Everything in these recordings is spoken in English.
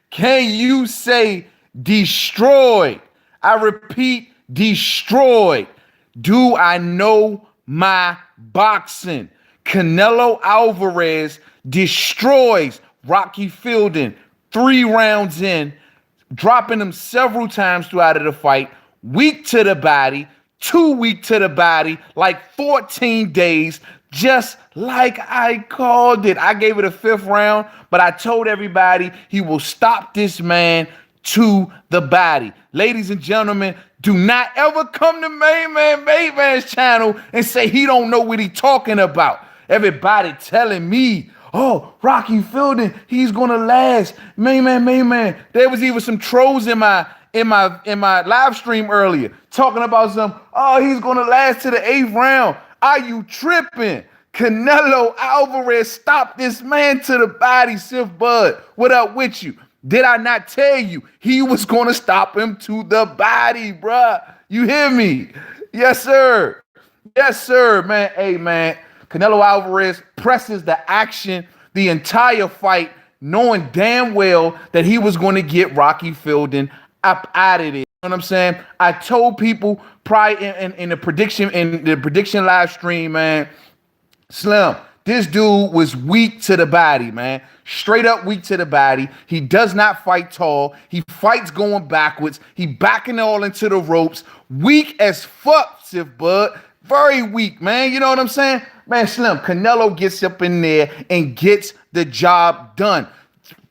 Can you say destroyed? I repeat, destroyed. Do I know my boxing? Canelo Alvarez destroys Rocky Fielding 3 rounds in, dropping him several times throughout the fight, weak to the body, too weak to the body, like 14 days, just like I called it. I gave it a 5th round, but I told everybody he will stop this man to the body. Ladies and gentlemen, do not ever come to Man's channel and say he don't know what he talking about. Everybody telling me, oh, Rocky Fielding, he's gonna last. Man. There was even some trolls in my live stream earlier talking about oh, he's gonna last to the 8th round. Are you tripping? Canelo Alvarez stopped this man to the body, Sif Bud. What up with you? Did I not tell you he was gonna stop him to the body, bruh? You hear me? Yes, sir. Yes, sir, man. Hey, man. Canelo Alvarez presses the action the entire fight, knowing damn well that he was going to get Rocky Fielding up out of there. You know what I'm saying? I told people prior in the prediction live stream, man, Slim, this dude was weak to the body, man. Straight up weak to the body. He does not fight tall. He fights going backwards. He backing all into the ropes. Weak as fuck, Sif Bud. Very weak, man. You know what I'm saying? Man, Slim, Canelo gets up in there and gets the job done.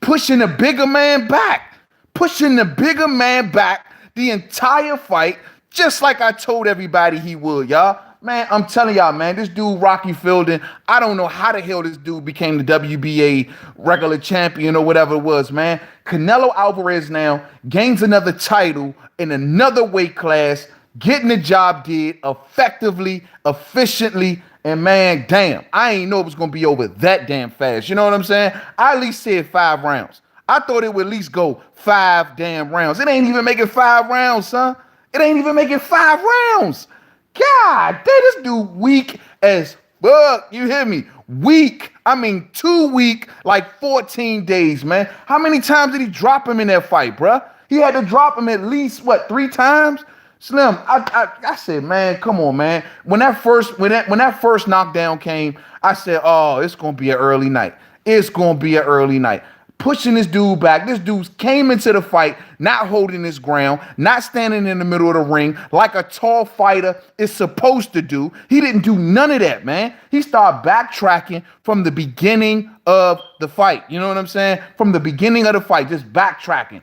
Pushing the bigger man back. Pushing the bigger man back the entire fight, just like I told everybody he would, y'all. Man, I'm telling y'all, man, this dude, Rocky Fielding, I don't know how the hell this dude became the WBA regular champion or whatever it was, man. Canelo Alvarez now gains another title in another weight class, getting the job did effectively, efficiently, and man, damn, I ain't know it was going to be over that damn fast. You know what I'm saying? I at least said 5 rounds. I thought it would at least go 5 damn rounds. It ain't even making 5 rounds, son. It ain't even making 5 rounds. God, this dude weak as fuck. You hear me? Weak. I mean, too weak, like 14 days, man. How many times did he drop him in that fight, bruh? He had to drop him at least, 3 times? Slim, I said, man, come on, man. When that first knockdown came, I said, oh, it's gonna be an early night. It's gonna be an early night. Pushing this dude back. This dude came into the fight not holding his ground, not standing in the middle of the ring like a tall fighter is supposed to do. He didn't do none of that, man. He started backtracking from the beginning of the fight. You know what I'm saying? From the beginning of the fight, just backtracking.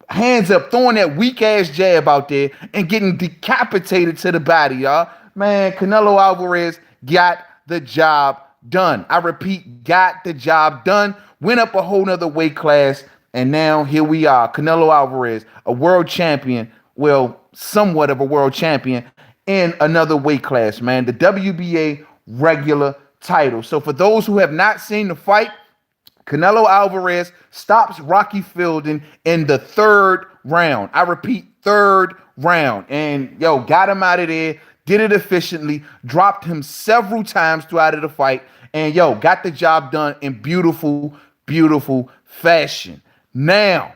Hands up, throwing that weak-ass jab out there and getting decapitated to the body, y'all. Man, Canelo Alvarez got the job done. I repeat, got the job done. Went up a whole nother weight class, and now here we are. Canelo Alvarez, a world champion, well, somewhat of a world champion in another weight class, man. The WBA regular title. So for those who have not seen the fight, Canelo Alvarez stops Rocky Fielding in the 3rd round. I repeat, 3rd round. And, got him out of there, did it efficiently, dropped him several times throughout the fight, and, got the job done in beautiful, beautiful fashion. Now,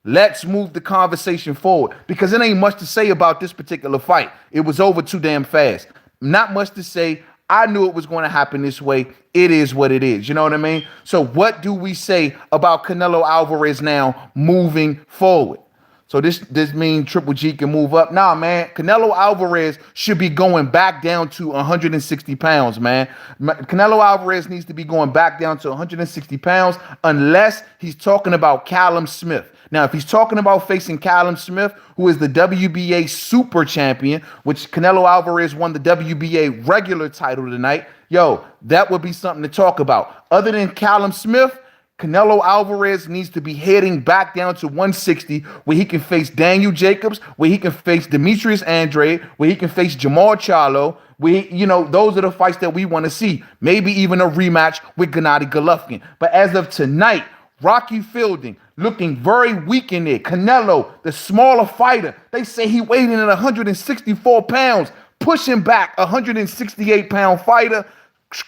let's move the conversation forward because it ain't much to say about this particular fight. It was over too damn fast. Not much to say. I knew it was going to happen this way. It is what it is. You know what I mean? So what do we say about Canelo Alvarez now moving forward? So this means Triple G can move up? Nah, man. Canelo Alvarez should be going back down to 160 pounds, man. Canelo Alvarez needs to be going back down to 160 pounds unless he's talking about Callum Smith. Now, if he's talking about facing Callum Smith, who is the WBA super champion, which Canelo Alvarez won the WBA regular title tonight, that would be something to talk about. Other than Callum Smith, Canelo Alvarez needs to be heading back down to 160 where he can face Daniel Jacobs, where he can face Demetrius Andrade, where he can face Jamal Charlo. Those are the fights that we want to see. Maybe even a rematch with Gennady Golovkin. But as of tonight, Rocky Fielding looking very weak in there. Canelo, the smaller fighter, they say he weighed in at 164 pounds, pushing back a 168-pound fighter,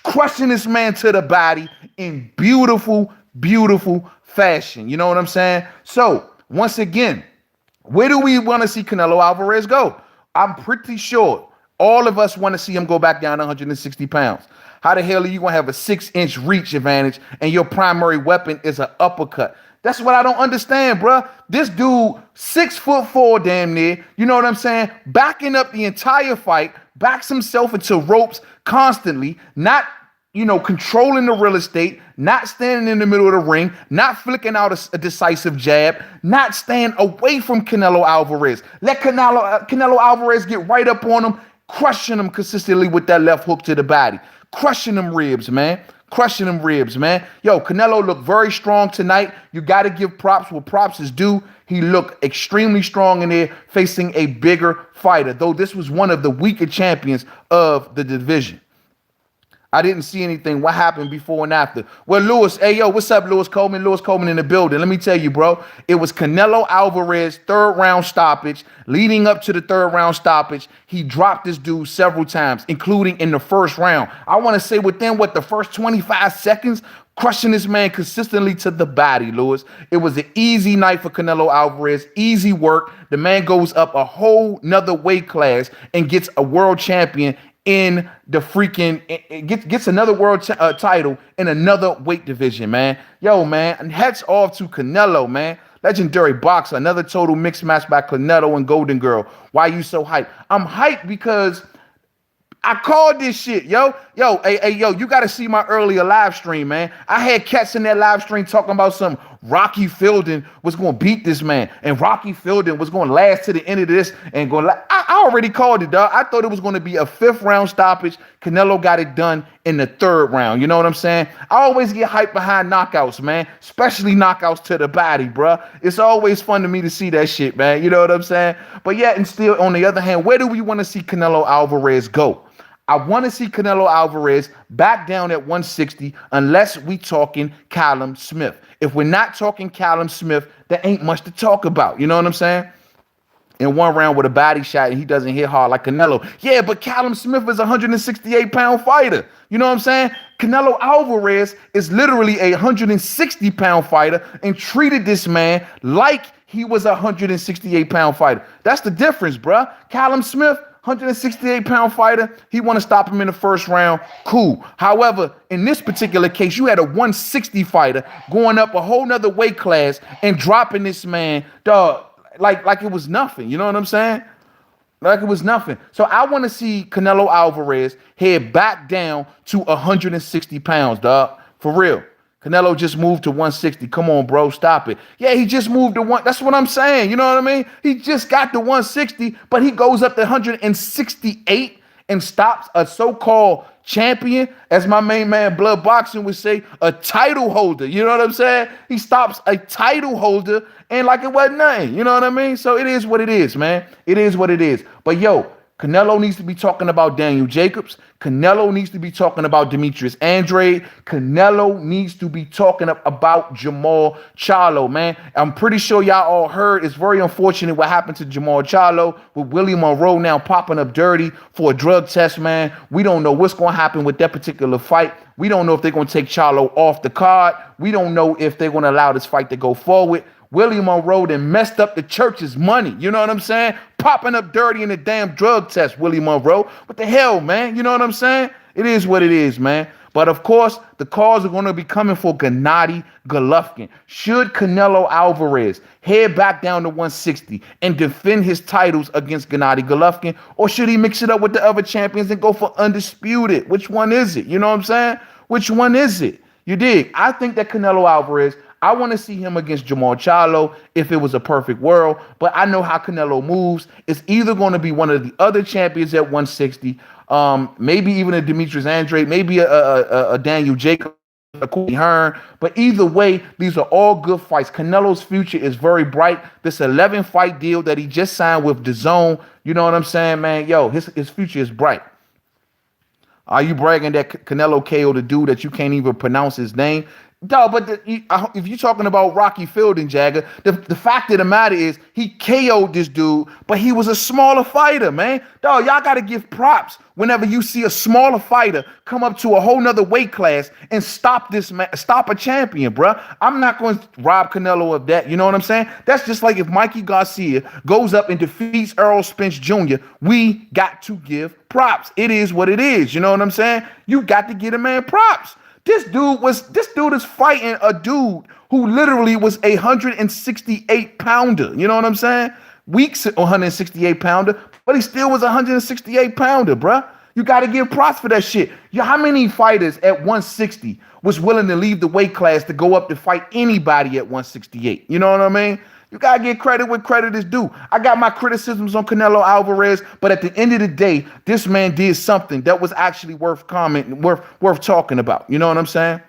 crushing this man to the body in beautiful, beautiful fashion. You know what I'm saying? So, once again, where do we want to see Canelo Alvarez go? I'm pretty sure all of us want to see him go back down to 160 pounds. How the hell are you going to have a 6-inch reach advantage and your primary weapon is an uppercut? That's what I don't understand, bruh. This dude, 6'4", damn near, you know what I'm saying? Backing up the entire fight, backs himself into ropes constantly, not, controlling the real estate, not standing in the middle of the ring, not flicking out a decisive jab, not staying away from Canelo Alvarez. Let Canelo Alvarez get right up on him, crushing him consistently with that left hook to the body. Crushing them ribs, man. Crushing them ribs, man. Yo, Canelo looked very strong tonight. You got to give props where props is due. He looked extremely strong in there facing a bigger fighter, though this was one of the weaker champions of the division. I didn't see anything. What happened before and after? Well, Lewis, hey, yo, what's up, Lewis Coleman? Lewis Coleman in the building. Let me tell you, bro. It was Canelo Alvarez, third round stoppage. Leading up to the third round stoppage, he dropped this dude several times, including in the first round. I want to say within, the first 25 seconds, crushing this man consistently to the body, Lewis. It was an easy night for Canelo Alvarez, easy work. The man goes up a whole nother weight class and gets a world champion in the freaking, gets another world title in another weight division, man. Yo, man, and hats off to Canelo, man. Legendary boxer, another total mixed match by Canelo and Golden Girl. Why you so hyped? I'm hyped because I called this shit, yo. Hey, you got to see my earlier live stream, man. I had cats in that live stream talking about some Rocky Fielding was going to beat this man, and Rocky Fielding was going to last to the end of this and going. I already called it, dog. I thought it was going to be a 5th round stoppage. Canelo got it done in the 3rd round. You know what I'm saying? I always get hyped behind knockouts, man, especially knockouts to the body, bruh. It's always fun to me to see that shit, man. You know what I'm saying? But yeah, and still, on the other hand, where do we want to see Canelo Alvarez go? I want to see Canelo Alvarez back down at 160 unless we talking Callum Smith. If we're not talking Callum Smith, there ain't much to talk about. You know what I'm saying? In one round with a body shot and he doesn't hit hard like Canelo. Yeah, but Callum Smith is a 168-pound fighter. You know what I'm saying? Canelo Alvarez is literally a 160-pound fighter and treated this man like he was a 168-pound fighter. That's the difference, bruh. Callum Smith, 168-pound fighter. He want to stop him in the first round. Cool. However, in this particular case, you had a 160 fighter going up a whole nother weight class and dropping this man, dog, like it was nothing. You know what I'm saying? Like it was nothing. So I want to see Canelo Alvarez head back down to 160 pounds, dog. For real. Canelo just moved to 160. Come on, bro. Stop it. Yeah, he just moved to one. That's what I'm saying. You know what I mean? He just got to 160, but he goes up to 168 and stops a so-called champion, as my main man Blood Boxing would say, a title holder. You know what I'm saying? He stops a title holder and like it wasn't nothing. You know what I mean? So it is what it is, man. It is what it is. But yo, Canelo needs to be talking about Daniel Jacobs. Canelo needs to be talking about Demetrius Andrade. Canelo needs to be talking about Jamal Charlo, man. I'm pretty sure y'all all heard. It's very unfortunate what happened to Jamal Charlo with Willie Monroe now popping up dirty for a drug test, man. We don't know what's going to happen with that particular fight. We don't know if they're going to take Charlo off the card. We don't know if they're going to allow this fight to go forward. Willie Monroe then messed up the church's money. You know what I'm saying? Popping up dirty in the damn drug test, Willie Monroe. What the hell, man? You know what I'm saying? It is what it is, man. But of course, the calls are going to be coming for Gennady Golovkin. Should Canelo Alvarez head back down to 160 and defend his titles against Gennady Golovkin? Or should he mix it up with the other champions and go for undisputed? Which one is it? You know what I'm saying? Which one is it? You dig? I think that Canelo Alvarez, I want to see him against Jamal Charlo if it was a perfect world, but I know how Canelo moves. It's either going to be one of the other champions at 160, maybe even a Demetrius Andrade, maybe a Daniel Jacobs, a Cody Hearn. But either way, these are all good fights. Canelo's future is very bright. This 11-fight deal that he just signed with DAZN, you know what I'm saying, man? Yo, his future is bright. Are you bragging that Canelo KO'd the dude that you can't even pronounce his name? No, but if you're talking about Rocky Fielding, Jagger, the fact of the matter is he KO'd this dude, but he was a smaller fighter, man. Dog, y'all got to give props whenever you see a smaller fighter come up to a whole nother weight class and stop this man, stop a champion, bruh. I'm not going to rob Canelo of that. You know what I'm saying? That's just like if Mikey Garcia goes up and defeats Errol Spence Jr., we got to give props. It is what it is. You know what I'm saying? You got to give a man props. This dude is fighting a dude who literally was a 168 pounder. You know what I'm saying? Weeks 168 pounder, but he still was a 168 pounder, bruh. You got to give props for that shit. How many fighters at 160 was willing to leave the weight class to go up to fight anybody at 168? You know what I mean? You got to get credit where credit is due. I got my criticisms on Canelo Alvarez, but at the end of the day, this man did something that was actually worth commenting, worth talking about. You know what I'm saying?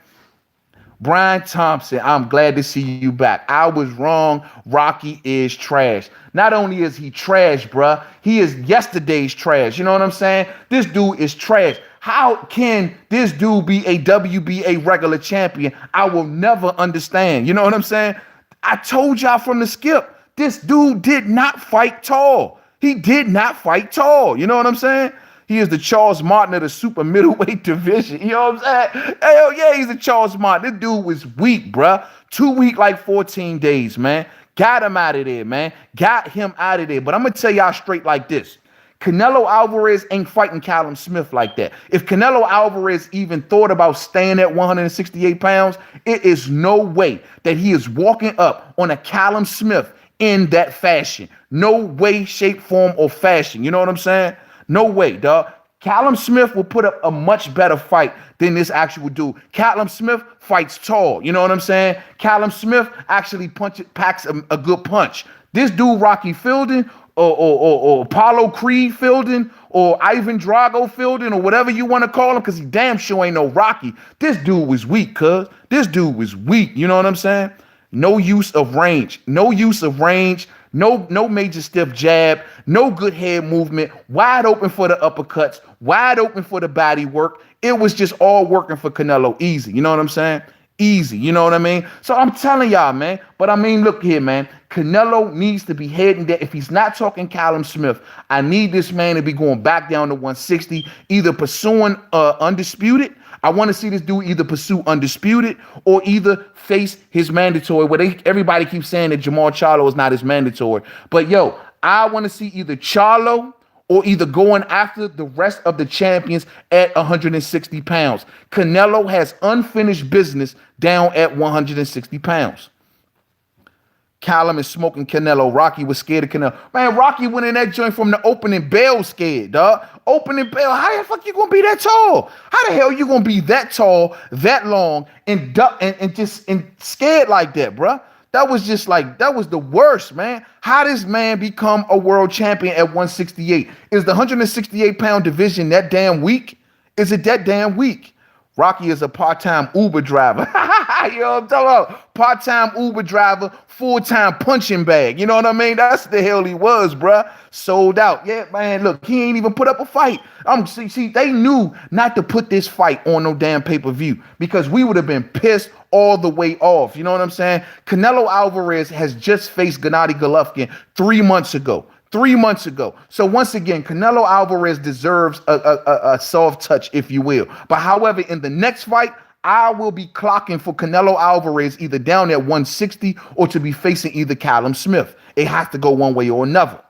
Brian Thompson, I'm glad to see you back. I was wrong. Rocky is trash. Not only is he trash, bruh, he is yesterday's trash. You know what I'm saying? This dude is trash. How can this dude be a WBA regular champion? I will never understand. You know what I'm saying? I told y'all from the skip, this dude did not fight tall. He did not fight tall. You know what I'm saying? He is the Charles Martin of the super middleweight division. You know what I'm saying? Hell yeah, he's the Charles Martin. This dude was weak, bruh. 2 weeks, like 14 days, man. Got him out of there, man. Got him out of there. But I'm going to tell y'all straight like this. Canelo Alvarez ain't fighting Callum Smith like that. If Canelo Alvarez even thought about staying at 168 pounds, it is no way that he is walking up on a Callum Smith in that fashion. No way, shape, form, or fashion. You know what I'm saying? No way, dog. Callum Smith will put up a much better fight than this actual dude. Callum Smith fights tall. You know what I'm saying? Callum Smith actually packs a good punch. This dude, Rocky Fielding, or Apollo Creed Fielding, or Ivan Drago Fielding, or whatever you want to call him, because he damn sure ain't no Rocky. This dude was weak, cuz. This dude was weak. You know what I'm saying? No use of range. No use of range. No major stiff jab. No good head movement. Wide open for the uppercuts. Wide open for the body work. It was just all working for Canelo. Easy. You know what I'm saying? Easy. You know what I mean? So I'm telling y'all, man. But I mean, look here, man. Canelo needs to be heading there. If he's not talking Callum Smith, I need this man to be going back down to 160, either pursuing undisputed. I want to see this dude either pursue undisputed or either face his mandatory, where everybody keeps saying that Jamal Charlo is not his mandatory. But yo, I want to see either Charlo or either going after the rest of the champions at 160 pounds. Canelo has unfinished business down at 160 pounds. Callum is smoking Canelo. Rocky was scared of Canelo. Man, Rocky went in that joint from the opening bell scared, dog. Opening bell. How the fuck you gonna be that tall? How the hell you gonna be that tall, that long, and scared like that, bruh? That was just like, that was the worst, man. How does man become a world champion at 168? Is the 168-pound division that damn weak? Is it that damn weak? Rocky is a part-time Uber driver. You know what I'm talking about? Part-time Uber driver, full-time punching bag. You know what I mean? That's the hell he was, bruh. Sold out. Yeah, man, look, he ain't even put up a fight. See, they knew not to put this fight on no damn pay-per-view because we would have been pissed all the way off. You know what I'm saying? Canelo Alvarez has just faced Gennady Golovkin 3 months ago. 3 months ago. So once again, Canelo Alvarez deserves a soft touch, if you will. But however, in the next fight, I will be clocking for Canelo Alvarez either down at 160 or to be facing either Callum Smith. It has to go one way or another.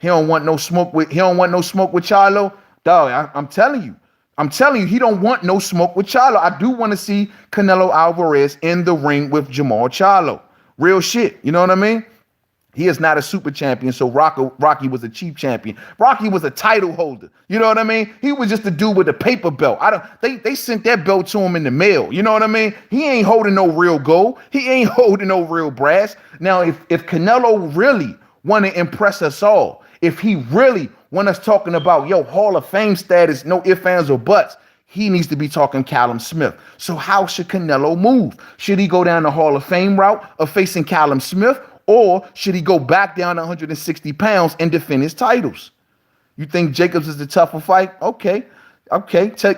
He don't want no smoke with Charlo. Dog, I'm telling you, he don't want no smoke with Charlo. I do want to see Canelo Alvarez in the ring with Jamal Charlo. Real shit. You know what I mean? He is not a super champion, so Rocky was a cheap champion. Rocky was a title holder. You know what I mean? He was just a dude with a paper belt. They sent that belt to him in the mail. You know what I mean? He ain't holding no real gold. He ain't holding no real brass. Now, if Canelo really want to impress us all, if he really want us talking about, Hall of Fame status, no ifs, ands, or buts, he needs to be talking Callum Smith. So how should Canelo move? Should he go down the Hall of Fame route of facing Callum Smith? Or should he go back down to 160 pounds and defend his titles? You think Jacobs is the tougher fight? Okay.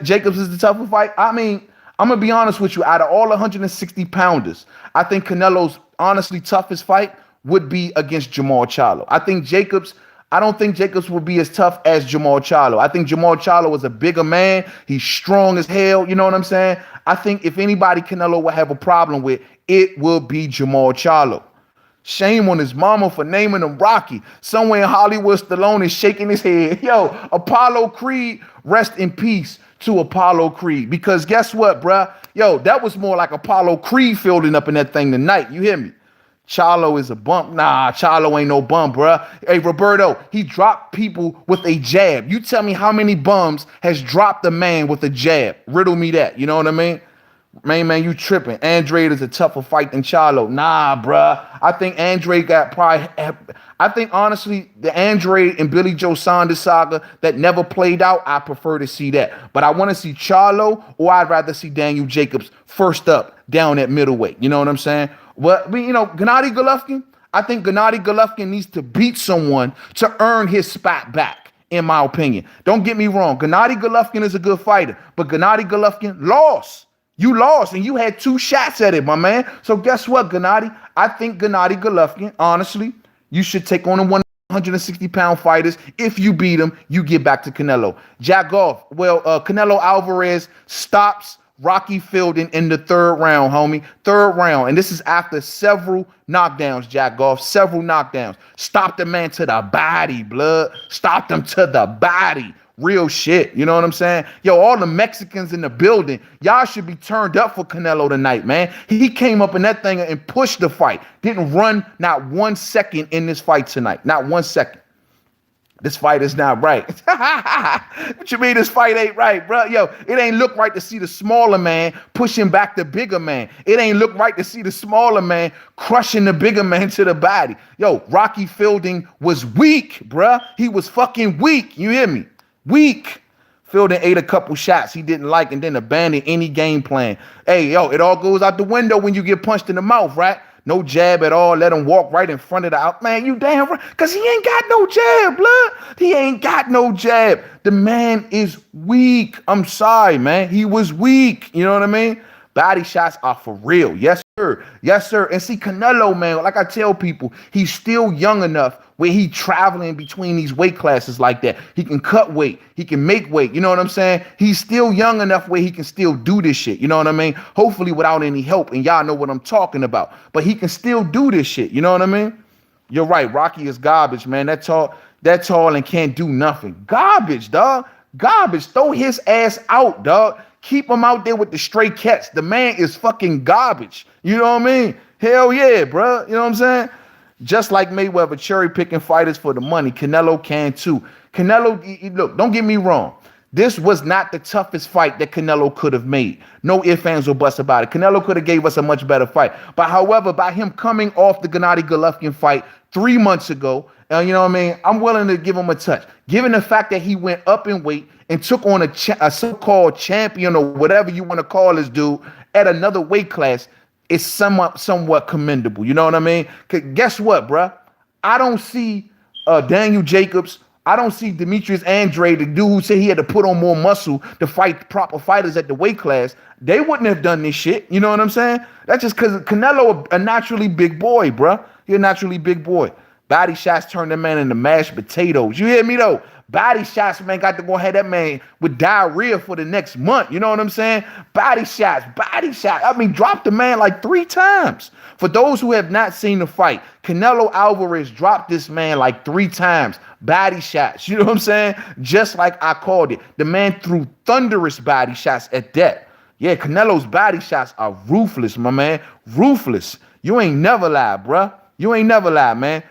Jacobs is the tougher fight. I mean, I'm gonna be honest with you. Out of all 160 pounders, I think Canelo's honestly toughest fight would be against Jamal Charlo. I don't think Jacobs would be as tough as Jamal Charlo. I think Jamal Charlo is a bigger man. He's strong as hell. You know what I'm saying? I think if anybody Canelo will have a problem with, it will be Jamal Charlo. Shame on his mama for naming him Rocky. Somewhere in Hollywood, Stallone is shaking his head. Yo, Apollo Creed, rest in peace to Apollo Creed. Because guess what, bruh? Yo, that was more like Apollo Creed fielding up in that thing tonight. You hear me? Charlo is a bump. Nah, Charlo ain't no bump, bruh. Hey, Roberto, he dropped people with a jab. You tell me how many bums has dropped a man with a jab. Riddle me that. You know what I mean? Man, you tripping. Andrade is a tougher fight than Charlo. Nah, bruh. I think Andrade got probably... I think, honestly, the Andrade and Billy Joe Saunders saga that never played out, I prefer to see that. But I want to see Charlo, or I'd rather see Daniel Jacobs first up down at middleweight. You know what I'm saying? Well, Gennady Golovkin, I think Gennady Golovkin needs to beat someone to earn his spot back, in my opinion. Don't get me wrong. Gennady Golovkin is a good fighter, but Gennady Golovkin lost. You lost, and you had 2 shots at it, my man. So guess what, Gennady? I think Gennady Golovkin, honestly, you should take on the 160-pound fighters. If you beat him, you get back to Canelo. Jack off. Well, Canelo Alverez stops Rocky Fielding in the 3rd round, homie. 3rd round. And this is after several knockdowns, Jack Goff. Several knockdowns. Stopped the man to the body, blood. Stopped him to the body. Real shit. You know what I'm saying? Yo, all the Mexicans in the building, y'all should be turned up for Canelo tonight, man. He came up in that thing and pushed the fight. Didn't run not 1 second in this fight tonight. Not 1 second. This fight is not right. What you mean this fight ain't right, bro? Yo, it ain't look right to see the smaller man pushing back the bigger man. It ain't look right to see the smaller man crushing the bigger man to the body. Yo, Rocky Fielding was weak, bruh. He was fucking weak. You hear me? Weak. Fielding ate a couple shots he didn't like and then abandoned any game plan. Hey, yo, it all goes out the window when you get punched in the mouth, right? No jab at all. Let him walk right in front of the out. Man, you damn right. Because he ain't got no jab, blood. He ain't got no jab. The man is weak. I'm sorry, man. He was weak. You know what I mean? Body shots are for real. Yes, sir. Yes, sir. And see, Canelo, man, like I tell people, he's still young enough where he traveling between these weight classes like that. He can cut weight. He can make weight. You know what I'm saying? He's still young enough where he can still do this shit. You know what I mean? Hopefully without any help. And y'all know what I'm talking about. But he can still do this shit. You know what I mean? You're right. Rocky is garbage, man. That's tall and can't do nothing. Garbage, dog. Garbage. Throw his ass out, dog. Keep him out there with the stray cats. The man is fucking garbage. You know what I mean? Hell yeah, bro. You know what I'm saying? Just like Mayweather cherry picking fighters for the money, Canelo can too. Canelo, look, don't get me wrong. This was not the toughest fight that Canelo could have made. No ifs, ands, or buts about it. Canelo could have gave us a much better fight. But however, by him coming off the Gennady Golovkin fight 3 months ago, you know what I mean? I'm willing to give him a touch. Given the fact that he went up in weight and took on a so-called champion or whatever you want to call this dude at another weight class, it's somewhat commendable. You know what I mean? Guess what, bruh? I don't see Daniel Jacobs. I don't see Demetrius Andrade, the dude who said he had to put on more muscle to fight proper fighters at the weight class. They wouldn't have done this shit. You know what I'm saying? That's just because Canelo a naturally big boy, bruh. He a naturally big boy. Body shots turned that man into mashed potatoes. You hear me, though? Body shots, man, got to go ahead that man with diarrhea for the next month. You know what I'm saying? Body shots. I mean, dropped the man like 3 times. For those who have not seen the fight, Canelo Alvarez dropped this man like 3 times. Body shots. You know what I'm saying? Just like I called it. The man threw thunderous body shots at that. Yeah, Canelo's body shots are ruthless, my man. Ruthless. You ain't never lied, bruh. You ain't never lied, man.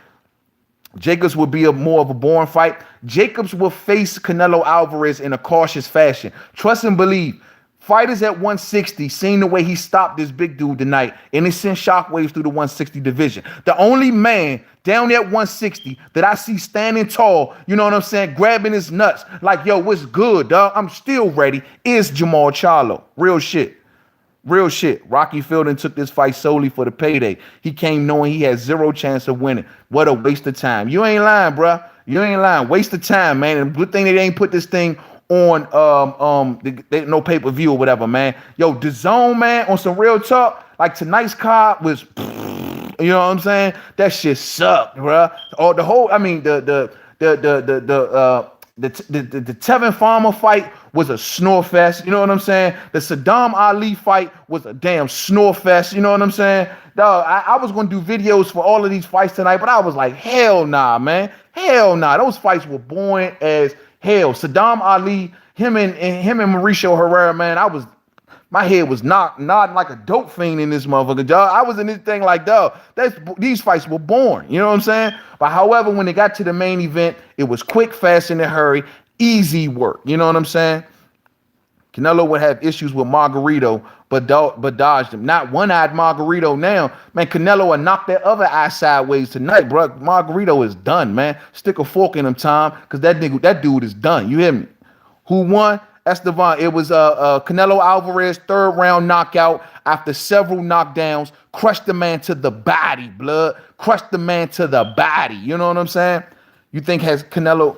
Jacobs will be more of a boring fight. Jacobs will face Canelo Alvarez in a cautious fashion. Trust and believe. Fighters at 160, seeing the way he stopped this big dude tonight, and it sent shockwaves through the 160 division. The only man down there at 160 that I see standing tall, you know what I'm saying, grabbing his nuts, like, yo, what's good, dog? I'm still ready, is Jamal Charlo. Real shit. Real shit. Rocky Fielding took this fight solely for the payday. He came knowing he had 0 chance of winning. What a waste of time. You ain't lying, bruh. You ain't lying. Waste of time, man. And good thing they ain't put this thing on no pay-per-view or whatever, man. Yo, the zone, man, on some real talk, like tonight's card was, you know what I'm saying? That shit sucked, bruh. Or the whole, I mean, the Tevin Farmer fight was a snore fest. You know what I'm saying? The Saddam Ali fight was a damn snore fest. You know what I'm saying? Dog, I was going to do videos for all of these fights tonight, but I was like, hell nah, man. Hell nah. Those fights were boring as hell. Saddam Ali, him and Mauricio Herrera, man, my head was nodding like a dope fiend in this motherfucker, dog. I was in this thing like, dog, these fights were boring. You know what I'm saying? But however, when it got to the main event, it was quick, fast, in a hurry, easy work. You know what I'm saying? Canelo would have issues with Margarito, but dodged him. Not one-eyed Margarito now. Man, Canelo would knock that other eye sideways tonight, bro. Margarito is done, man. Stick a fork in him, Tom, because that dude is done. You hear me? Who won? Estevan. It was Canelo Alverez, third round knockout after several knockdowns. Crushed the man to the body, blood. Crushed the man to the body. You know what I'm saying? You think has Canelo...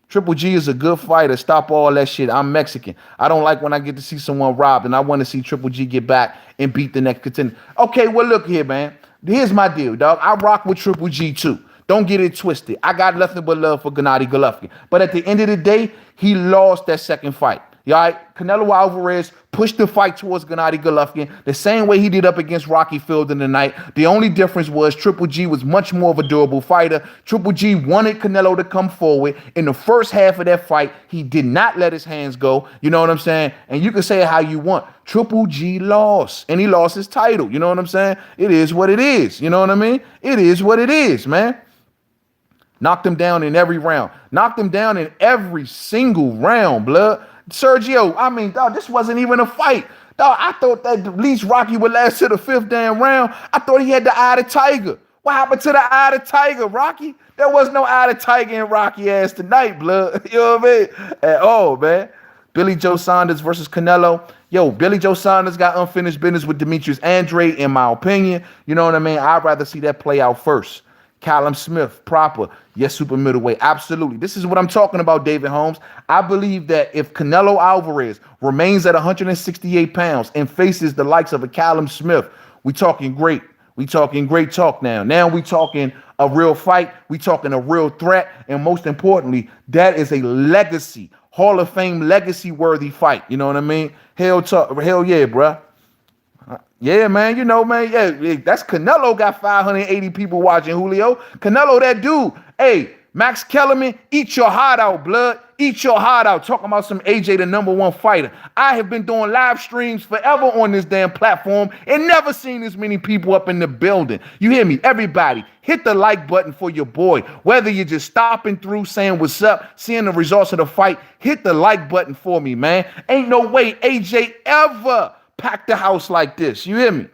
Triple G is a good fighter. Stop all that shit. I'm Mexican. I don't like when I get to see someone robbed, and I want to see Triple G get back and beat the next contender. Okay, well, look here, man. Here's my deal, dog. I rock with Triple G, too. Don't get it twisted. I got nothing but love for Gennady Golovkin. But at the end of the day, he lost that second fight. You all right? Canelo Alvarez pushed the fight towards Gennady Golovkin the same way he did up against Rocky Fielding tonight. The only difference was Triple G was much more of a durable fighter. Triple G wanted Canelo to come forward. In the first half of that fight, he did not let his hands go. You know what I'm saying? And you can say it how you want. Triple G lost, and he lost his title. You know what I'm saying? It is what it is. You know what I mean? It is what it is, man. Knocked him down in every round. Knocked him down in every single round, blood. Sergio, I mean, dog, this wasn't even a fight. Dog, I thought that at least Rocky would last to the fifth damn round. I thought he had the eye of the tiger. What happened to the eye of the tiger, Rocky? There was no eye of the tiger in Rocky ass tonight, blood. You know what I mean? At all, man. Billy Joe Saunders versus Canelo. Yo, Billy Joe Saunders got unfinished business with Demetrius Andrade, in my opinion. You know what I mean? I'd rather see that play out first. Callum Smith, proper. Yes, super middleweight. Absolutely. This is what I'm talking about, David Holmes. I believe that if Canelo Alvarez remains at 168 pounds and faces the likes of a Callum Smith, we talking great. We talking great talk now. Now we talking a real fight. We talking a real threat. And most importantly, that is a legacy, Hall of Fame legacy-worthy fight. You know what I mean? Hell yeah, bruh. Yeah, man, you know, man, yeah, that's Canelo got 580 people watching, Julio. Canelo, that dude. Hey, Max Kellerman, eat your heart out, blood. Eat your heart out. Talking about some AJ, the #1 fighter. I have been doing live streams forever on this damn platform and never seen this many people up in the building. You hear me? Everybody, hit the like button for your boy. Whether you're just stopping through, saying what's up, seeing the results of the fight, hit the like button for me, man. Ain't no way AJ ever pack the house like this. You hear me?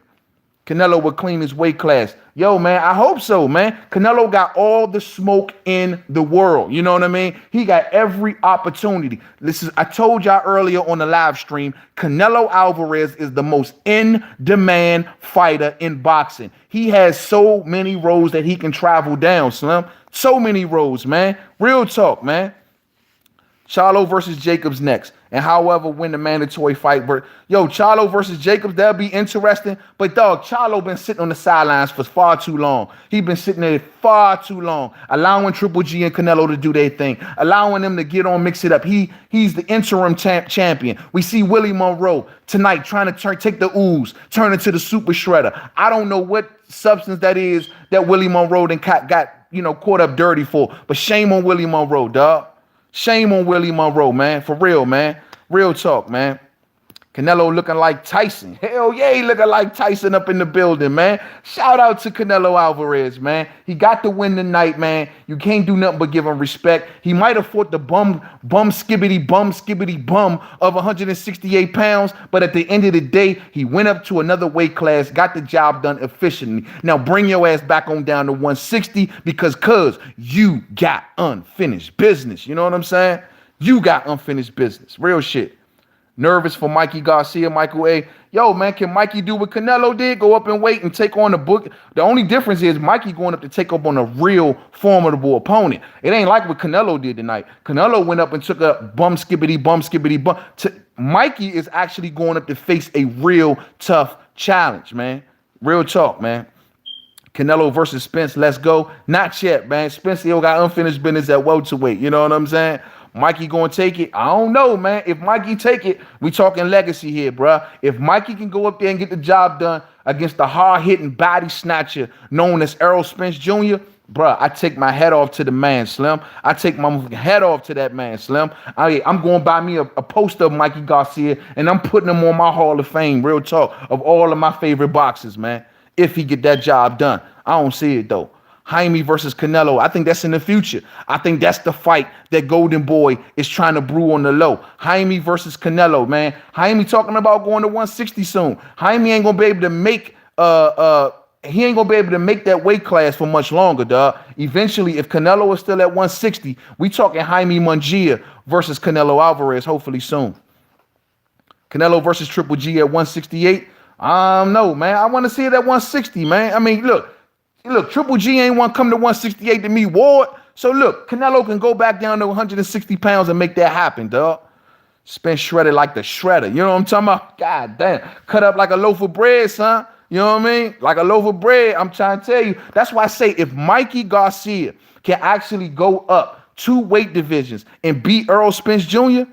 Canelo would clean his weight class. Yo, man, I hope so, man. Canelo got all the smoke in the world. You know what I mean? He got every opportunity. Listen, I told y'all earlier on the live stream, Canelo Alvarez is the most in-demand fighter in boxing. He has so many roads that he can travel down, Slim. So many roads, man. Real talk, man. Charlo versus Jacobs next. And however, win the mandatory fight. Yo, Charlo versus Jacobs, that'll be interesting. But, dog, Charlo been sitting on the sidelines for far too long. He been sitting there far too long, allowing Triple G and Canelo to do their thing, allowing them to get on, mix it up. He's the interim champion. We see Willie Monroe tonight trying to take the ooze, turn it to the super shredder. I don't know what substance that is that Willie Monroe got caught up dirty for. But shame on Willie Monroe, dog. Shame on Willie Monroe, man. For real, man. Real talk, man. Canelo looking like Tyson. Hell yeah, he looking like Tyson up in the building, man. Shout out to Canelo Alvarez, man. He got the win tonight, man. You can't do nothing but give him respect. He might have fought the bum skibbity bum of 168 pounds, but at the end of the day, he went up to another weight class, got the job done efficiently. Now bring your ass back on down to 160 because you got unfinished business. You know what I'm saying? You got unfinished business. Real shit. Nervous for Mikey Garcia, Michael A. Yo, man, can Mikey do what Canelo did? Go up and wait and take on the book. The only difference is Mikey going up to take up on a real formidable opponent. It ain't like what Canelo did tonight. Canelo went up and took a bum, skibbity, bum. Mikey is actually going up to face a real tough challenge, man. Real talk, man. Canelo versus Spence, let's go. Not yet, man. Spence still got unfinished business at welterweight. You know what I'm saying? Mikey gonna take it? I don't know, man. If Mikey take it, we talking legacy here, bruh. If Mikey can go up there and get the job done against the hard-hitting body snatcher known as Errol Spence Jr., bruh, I take my head off to the man, Slim. I take my head off to that man, Slim. I'm going to buy me a poster of Mikey Garcia, and I'm putting him on my Hall of Fame, real talk, of all of my favorite boxers, man, if he get that job done. I don't see it, though. Jaime versus Canelo, I think that's in the future. I think that's the fight that Golden Boy is trying to brew on the low. Jaime versus Canelo, man. Jaime talking about going to 160 soon. Jaime ain't gonna be able to make he ain't gonna be able to make that weight class for much longer, dog. Eventually, if Canelo is still at 160, we talking Jaime Munguia versus Canelo Alverez, hopefully soon. Canelo versus Triple G at 168. I don't know, man. I want to see it at 160, man. I mean, look, Triple G ain't want to come to 168 to meet Ward. So look, Canelo can go back down to 160 pounds and make that happen, dog. Spence shredded like the shredder. You know what I'm talking about? God damn. Cut up like a loaf of bread, son. You know what I mean? Like a loaf of bread. I'm trying to tell you. That's why I say if Mikey Garcia can actually go up 2 weight divisions and beat Errol Spence Jr.,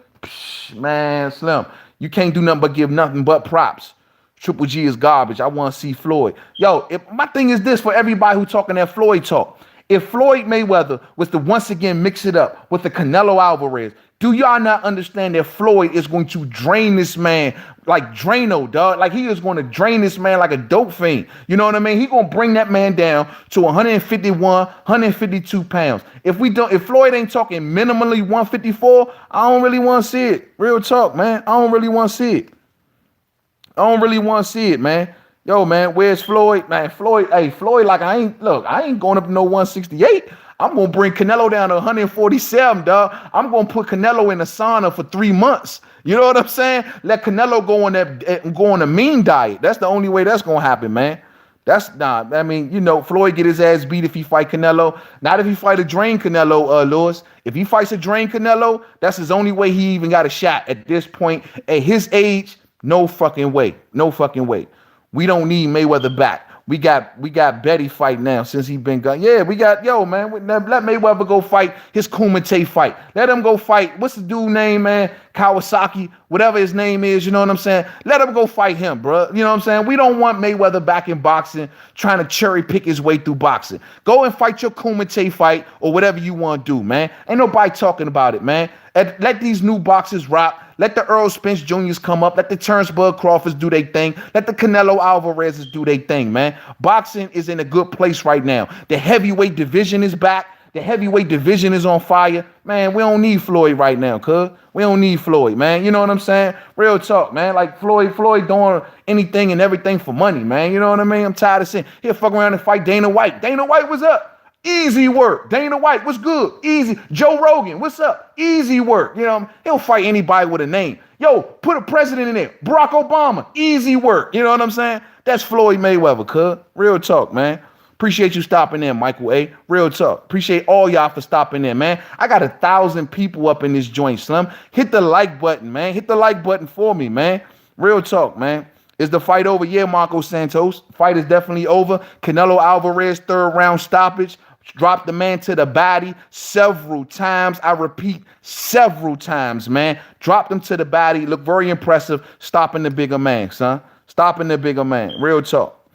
man, Slim, you can't do nothing but give nothing but props. Triple G is garbage. I want to see Floyd. Yo, my thing is this for everybody who talking that Floyd talk. If Floyd Mayweather was to once again mix it up with the Canelo Alvarez, do y'all not understand that Floyd is going to drain this man like Drano, dog? Like he is going to drain this man like a dope fiend. You know what I mean? He going to bring that man down to 151, 152 pounds. If Floyd ain't talking minimally 154, I don't really want to see it. Real talk, man. I don't really want to see it. I don't really want to see it, man. Yo, man, where's Floyd? Man, Floyd, like I ain't going up to no 168. I'm going to bring Canelo down to 147, dog. I'm going to put Canelo in the sauna for 3 months. You know what I'm saying? Let Canelo go on a mean diet. That's the only way that's going to happen, man. I mean, you know, Floyd get his ass beat if he fight Canelo. Not if he fight a drain Canelo, Lewis. If he fights a drain Canelo, that's his only way he even got a shot at this point. At his age, no fucking way. No fucking way. We don't need Mayweather back. We got Betty fight now since he been gone. Yeah, we got, yo, man, let Mayweather go fight his Kumite fight. Let him go fight. What's the dude name, man? Kawasaki, whatever his name is, you know what I'm saying? Let him go fight him, bro. You know what I'm saying? We don't want Mayweather back in boxing, trying to cherry pick his way through boxing. Go and fight your Kumite fight or whatever you want to do, man. Ain't nobody talking about it, man. Let these new boxers rock. Let the Errol Spence Jr.'s come up. Let the Terrence Bud Crawfords do their thing. Let the Canelo Alvarez's do their thing, man. Boxing is in a good place right now. The heavyweight division is back. The heavyweight division is on fire. Man, we don't need Floyd right now, cuz. We don't need Floyd, man. You know what I'm saying? Real talk, man. Like Floyd doing anything and everything for money, man. You know what I mean? I'm tired of saying, he'll fuck around and fight Dana White. Dana White, what's up? Easy work. Dana White, what's good? Easy. Joe Rogan, what's up? Easy work. You know, he'll fight anybody with a name. Yo, put a president in there. Barack Obama, easy work. You know what I'm saying? That's Floyd Mayweather, cuz. Real talk, man. Appreciate you stopping in, Michael A. Real talk. Appreciate all y'all for stopping in, man. I got 1,000 people up in this joint, Slim. Hit the like button, man. Hit the like button for me, man. Real talk, man. Is the fight over? Yeah, Marco Santos. Fight is definitely over. Canelo Alvarez, 3rd round stoppage. Dropped the man to the body several times. I repeat, several times, man. Dropped him to the body. Looked very impressive. Stopping the bigger man, son. Stopping the bigger man. Real talk.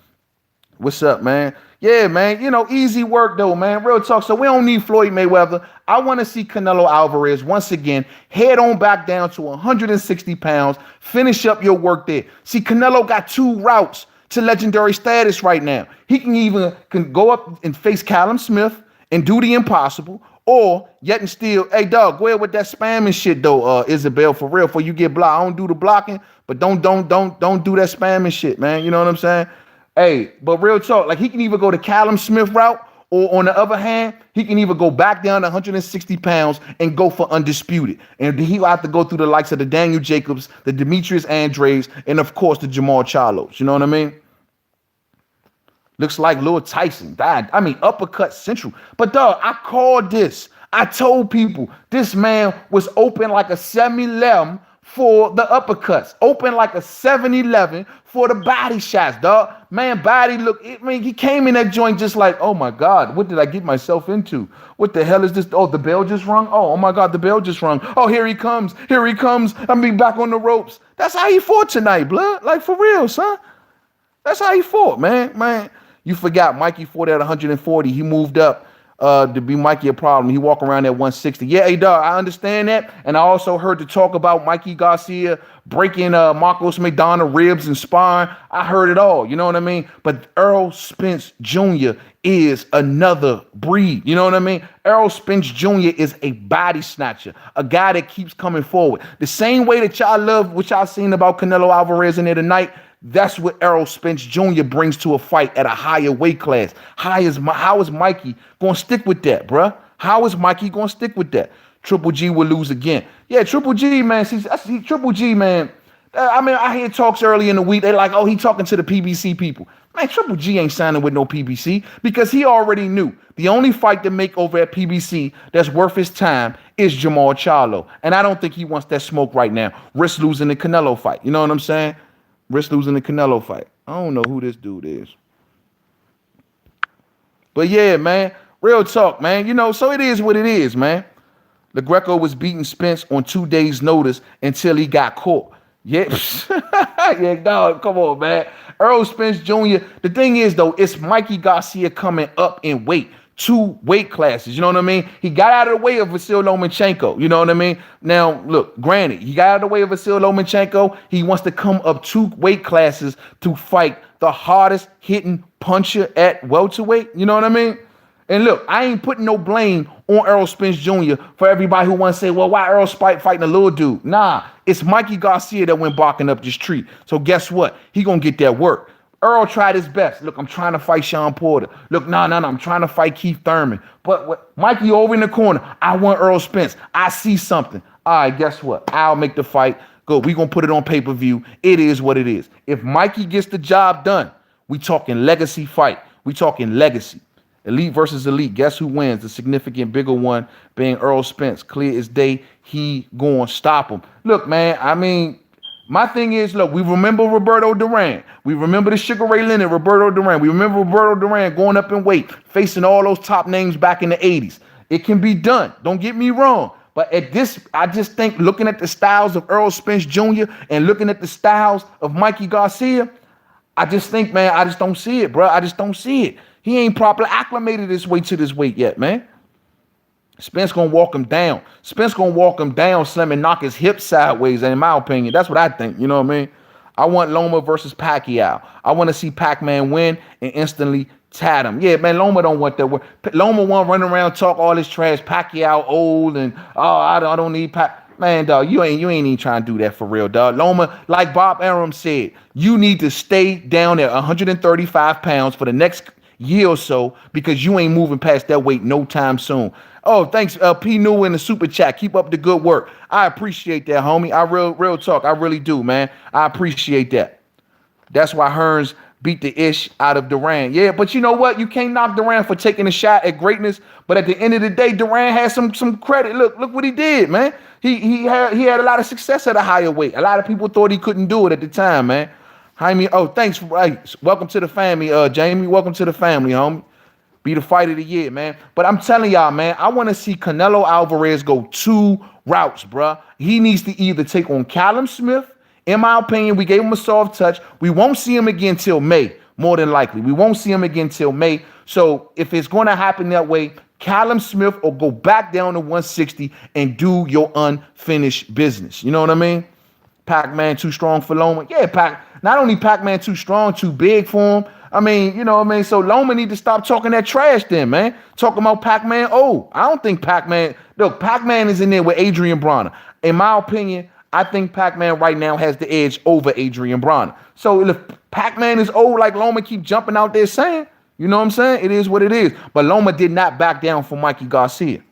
What's up, man? Yeah, man. You know, easy work, though, man. Real talk. So we don't need Floyd Mayweather. I want to see Canelo Alvarez once again head on back down to 160 pounds. Finish up your work there. See, Canelo got 2 routes to legendary status right now. He can go up and face Callum Smith and do the impossible, or yet and still, hey dog, go ahead with that spamming shit though, Isabel, for real. Before you get blocked, I don't do the blocking, but don't do that spamming shit, man. You know what I'm saying? Hey, but real talk, like he can either go the Callum Smith route Or on the other hand, he can either go back down to 160 pounds and go for undisputed. And he'll have to go through the likes of the Daniel Jacobs, the Demetrius Andres, and of course the Jamal Charlos. You know what I mean? Looks like Lil Tyson died. I mean, uppercut central. But dog, I called this. I told people this man was open like a 7-11 for the uppercuts. Open like a 7-11 for the body shots, dog. Man, body look, I mean, he came in that joint just like, oh my God, what did I get myself into? What the hell is this? Oh, the bell just rung? Oh my God, the bell just rung. Oh, here he comes. Here he comes. I'm be back on the ropes. That's how he fought tonight, blood. Like for real, son. That's how he fought, man. You forgot Mikey fought at 140. He moved up to be Mikey a problem. He walk around at 160. Yeah, hey, dog, I understand that. And I also heard the talk about Mikey Garcia breaking Marcos McDonough ribs and spine. I heard it all. You know what I mean? But Errol Spence Jr. is another breed. You know what I mean? Errol Spence Jr. is a body snatcher, a guy that keeps coming forward. The same way that y'all love what y'all seen about Canelo Alverez in there tonight, that's what Errol Spence Jr. brings to a fight at a higher weight class. How is Mikey going to stick with that, bruh? How is Mikey going to stick with that? Triple G will lose again. Yeah, Triple G, man. See, Triple G, man. I mean, I hear talks early in the week. They're like, oh, he talking to the PBC people. Man, Triple G ain't signing with no PBC because he already knew the only fight to make over at PBC that's worth his time is Jamal Charlo. And I don't think he wants that smoke right now. Risk losing the Canelo fight. You know what I'm saying? Risk losing the Canelo fight. I don't know who this dude is. But yeah, man, real talk, man. You know, so it is what it is, man. The Greco was beating Spence on 2 days' notice until he got caught. Yeah, yeah, dog, come on, man. Errol Spence Jr. The thing is, though, it's Mikey Garcia coming up in weight. 2 weight classes, you know what I mean? He got out of the way of Vasil Lomachenko, you know what I mean? Now, look, granted, he got out of the way of Vasil Lomachenko. He wants to come up 2 weight classes to fight the hardest hitting puncher at welterweight, you know what I mean? And look, I ain't putting no blame on Errol Spence Jr. for everybody who wants to say, well, why Errol Spike fighting a little dude? Nah, it's Mikey Garcia that went barking up this tree. So guess what? He gonna get that work. Earl tried his best. Look, I'm trying to fight Sean Porter. Look, no, I'm trying to fight Keith Thurman. But Mikey over in the corner, I want Errol Spence. I see something. All right, guess what? I'll make the fight. Good, we going to put it on pay-per-view. It is what it is. If Mikey gets the job done, we talking legacy fight. We talking legacy. Elite versus elite. Guess who wins? The significant bigger one being Errol Spence. Clear as day, he going to stop him. Look, man, I mean, my thing is, look, we remember Roberto Duran. We remember the Sugar Ray Leonard, Roberto Duran. We remember Roberto Duran going up in weight, facing all those top names back in the 80s. It can be done. Don't get me wrong. But at this, I just think looking at the styles of Errol Spence Jr. and looking at the styles of Mikey Garcia, I just think, man, I just don't see it, bro. I just don't see it. He ain't properly acclimated this way to this weight yet, man. Spence gonna walk him down. Spence gonna walk him down, slam and knock his hip sideways. And in my opinion, that's what I think. You know what I mean? I want Loma versus Pacquiao. I want to see Pac-Man win and instantly tat him. Yeah, man, Loma don't want that word. Loma want to run around talk all this trash. Pacquiao old and I don't need Pac. Man, dog, you ain't even trying to do that for real, dog. Loma, like Bob Arum said, you need to stay down at 135 pounds for the next year or so because you ain't moving past that weight no time soon. Oh, thanks, P. New in the super chat. Keep up the good work. I appreciate that, homie. I real talk. I really do, man. I appreciate that. That's why Hearns beat the ish out of Duran. Yeah, but you know what? You can't knock Duran for taking a shot at greatness. But at the end of the day, Duran had some credit. Look what he did, man. He had a lot of success at a higher weight. A lot of people thought he couldn't do it at the time, man. Jaime, oh, thanks. Welcome to the family, Jamie. Welcome to the family, homie. Be the fight of the year, man. But I'm telling y'all, man, I want to see Canelo Alvarez go 2 routes, bruh. He needs to either take on Callum Smith. In my opinion, we gave him a soft touch. We won't see him again till May, more than likely. We won't see him again till May. So if it's going to happen that way, Callum Smith will go back down to 160 and do your unfinished business. You know what I mean? Pac-Man too strong for Loma. Yeah, not only Pac-Man too strong, too big for him. I mean, you know what I mean? So Loma need to stop talking that trash then, man. Talking about Pac-Man. Oh, I don't think Pac-Man. Look, Pac-Man is in there with Adrian Bronner. In my opinion, I think Pac-Man right now has the edge over Adrian Bronner. So if Pac-Man is old like Loma keep jumping out there saying, You know what I'm saying? It is what it is. But Loma did not back down from Mikey Garcia.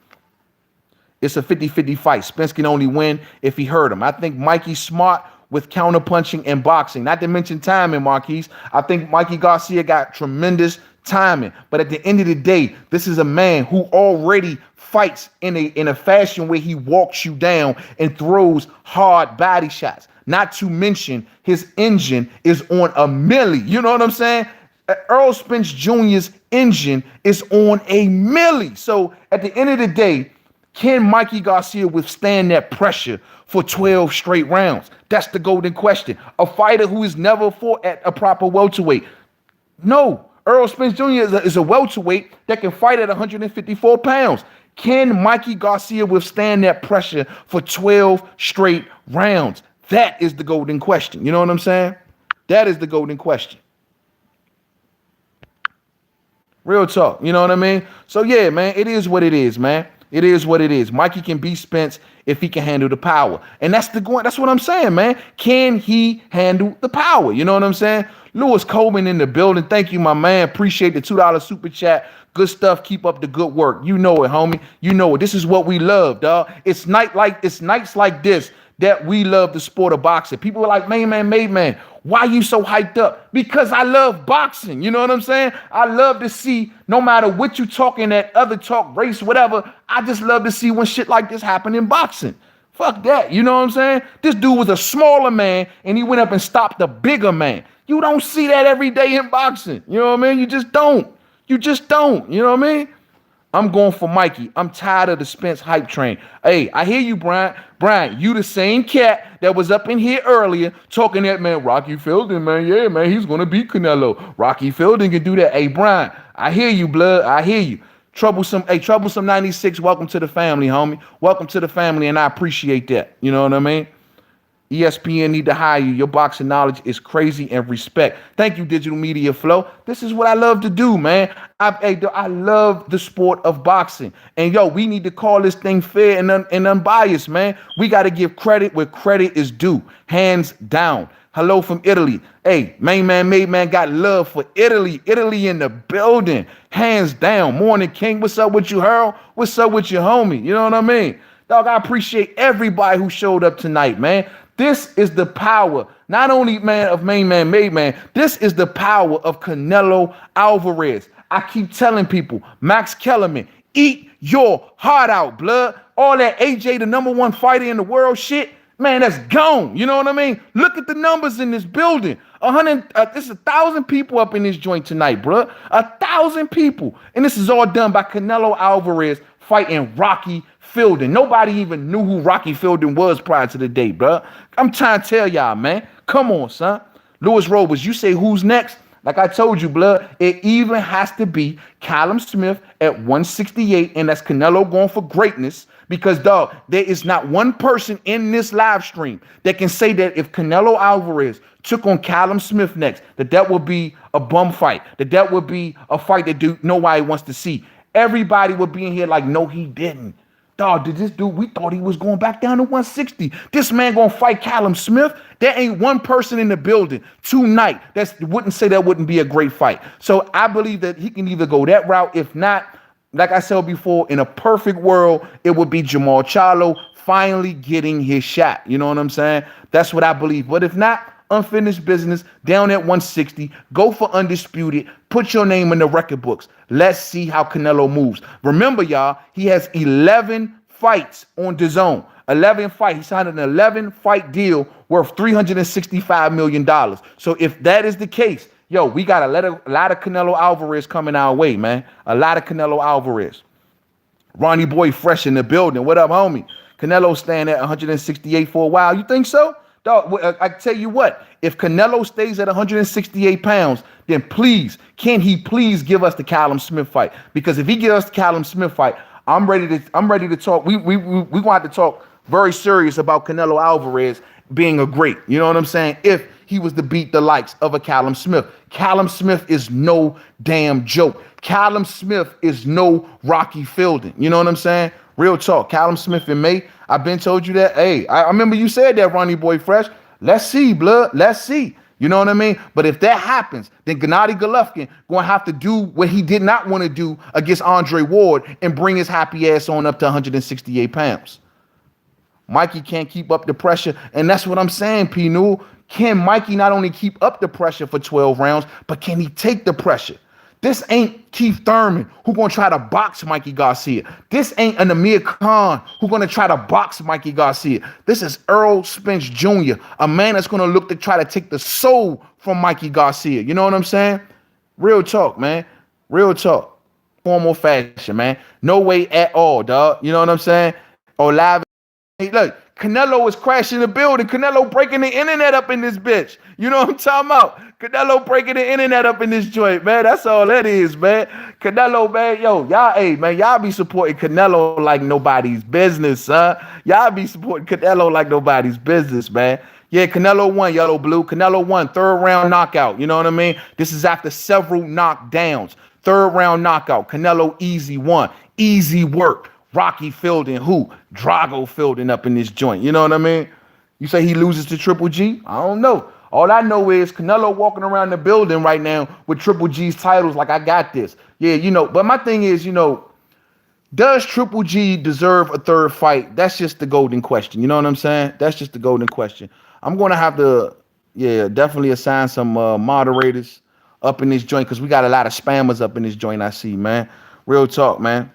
It's a 50-50 fight. Spence can only win if he hurt him. I think Mikey's smart with counterpunching and boxing. Not to mention timing, Marquise. I think Mikey Garcia got tremendous timing. But at the end of the day, this is a man who already fights in a fashion where he walks you down and throws hard body shots. Not to mention his engine is on a milli. You know what I'm saying? Earl Spence Jr.'s engine is on a milli. So at the end of the day, can Mikey Garcia withstand that pressure for 12 straight rounds? That's the golden question. A fighter who has never fought at a proper welterweight. No. Earl Spence Jr. is a welterweight that can fight at 154 pounds. Can Mikey Garcia withstand that pressure for 12 straight rounds? That is the golden question. You know what I'm saying? That is the golden question. Real talk. You know what I mean? So, yeah, man, it is what it is, man. It is what it is. Mikey can beat Spence if he can handle the power. And that's what I'm saying, man. Can he handle the power? You know what I'm saying? Lewis Coleman in the building. Thank you, my man. Appreciate the $2 super chat. Good stuff. Keep up the good work. You know it, homie. You know it. This is what we love, dog. It's nights like this that we love the sport of boxing. People are like, man, why you so hyped up? Because I love boxing. You know what I'm saying? I love to see, no matter what you talking at, other talk, race, whatever, I just love to see when shit like this happen in boxing. Fuck that. You know what I'm saying? This dude was a smaller man and he went up and stopped a bigger man. You don't see that every day in boxing. You know what I mean? You just don't. You know what I mean? I'm going for Mikey. I'm tired of the Spence hype train. Hey, I hear you, Brian. Brian, you the same cat that was up in here earlier talking that, man, Rocky Fielding, man. Yeah, man, he's going to beat Canelo. Rocky Fielding can do that. Hey, Brian, I hear you, blood. I hear you. Troublesome 96, welcome to the family, homie. Welcome to the family, and I appreciate that. You know what I mean? ESPN need to hire you. Your boxing knowledge is crazy and respect. Thank you, Digital Media Flow. This is what I love to do, man. I love the sport of boxing. And, yo, we need to call this thing fair and unbiased, man. We got to give credit where credit is due. Hands down. Hello from Italy. Hey, main man got love for Italy. Italy in the building. Hands down. Morning King. What's up with you, Harold? What's up with your homie? You know what I mean? Dog, I appreciate everybody who showed up tonight, man. This is the power, not only, man, of main man, made man. This is the power of Canelo Alverez. I keep telling people, Max Kellerman, eat your heart out, blood. All that AJ, the #1 fighter in the world shit, man, that's gone. You know what I mean? Look at the numbers in this building. There's 1,000 people up in this joint tonight, bro. 1,000 people. And this is all done by Canelo Alverez fighting Rocky Fielding. Nobody even knew who Rocky Fielding was prior to the day, bro. I'm trying to tell y'all, man. Come on, son. Lewis Roberts, you say who's next? Like I told you, blood, it even has to be Callum Smith at 168, and that's Canelo going for greatness. Because, dog, there is not one person in this live stream that can say that if Canelo Alvarez took on Callum Smith next, that would be a bum fight, that would be a fight that nobody wants to see. Everybody would be in here like, no, he didn't. Dog, did this dude, we thought he was going back down to 160. This man going to fight Callum Smith? There ain't one person in the building tonight that wouldn't say that wouldn't be a great fight. So I believe that he can either go that route. If not, like I said before, in a perfect world, it would be Jamal Charlo finally getting his shot. You know what I'm saying? That's what I believe. But if not, unfinished business, down at 160, go for undisputed, put your name in the record books. Let's see how Canelo moves. Remember, y'all, he has 11 fights on DAZN. 11 fights. He signed an 11-fight deal worth $365 million. So if that is the case, yo, we got a lot of Canelo Alvarez coming our way, man. A lot of Canelo Alvarez. Ronnie Boy Fresh in the building. What up, homie? Canelo staying at 168 for a while. You think so? Dog, I tell you what, if Canelo stays at 168 pounds, then can he please give us the Callum Smith fight? Because if he gives us the Callum Smith fight, I'm ready to talk. We going to have to talk very serious about Canelo Alvarez being a great. You know what I'm saying? If he was to beat the likes of a Callum Smith. Callum Smith is no damn joke. Callum Smith is no Rocky Fielding. You know what I'm saying? Real talk. Callum Smith in May. I've been told you that. Hey, I remember you said that, Ronnie Boy Fresh. Let's see, blood. Let's see. You know what I mean? But if that happens, then Gennady Golovkin going to have to do what he did not want to do against Andre Ward and bring his happy ass on up to 168 pounds. Mikey can't keep up the pressure, and that's what I'm saying, P. Newell. Can Mikey not only keep up the pressure for 12 rounds, but can he take the pressure? This ain't Keith Thurman who gonna try to box Mikey Garcia. This ain't an Amir Khan who gonna try to box Mikey Garcia. This is Errol Spence Jr., a man that's gonna look to try to take the soul from Mikey Garcia. You know what I'm saying? Real talk, man. Real talk. Formal fashion, man. No way at all, dog. You know what I'm saying? Or live. Hey, look, Canelo is crashing the building. Canelo breaking the internet up in this bitch. You know what I'm talking about? Canelo breaking the internet up in this joint, man. That's all that is, man. Canelo, man, yo, y'all, hey, man, y'all be supporting Canelo like nobody's business, huh? Y'all be supporting Canelo like nobody's business, man. Yeah, Canelo won, yellow blue. Canelo won, third round knockout. You know what I mean? This is after several knockdowns. Third round knockout. Canelo easy won. Easy work. Rocky Fielding, who? Drago Fielding up in this joint. You know what I mean? You say he loses to Triple G? I don't know. All I know is Canelo walking around the building right now with Triple G's titles like, I got this. Yeah, you know, but my thing is, you know, does Triple G deserve a third fight? That's just the golden question. You know what I'm saying? That's just the golden question. I'm going to have to, yeah, definitely assign some moderators up in this joint because we got a lot of spammers up in this joint, I see, man. Real talk, man.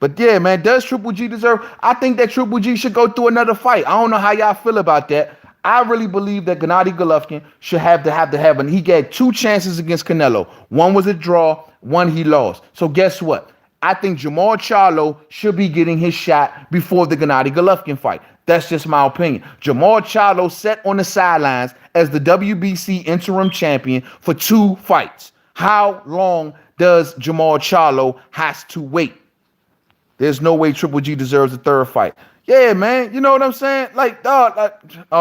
But yeah, man, does Triple G deserve? I think that Triple G should go through another fight. I don't know how y'all feel about that. I really believe that Gennady Golovkin should have, and he got 2 chances against Canelo. One was a draw, one he lost. So guess what? I think Jermall Charlo should be getting his shot before the Gennady Golovkin fight. That's just my opinion. Jermall Charlo sat on the sidelines as the WBC interim champion for 2 fights. How long does Jermall Charlo has to wait? There's no way Triple G deserves a third fight. Yeah, man. You know what I'm saying? Like, dog,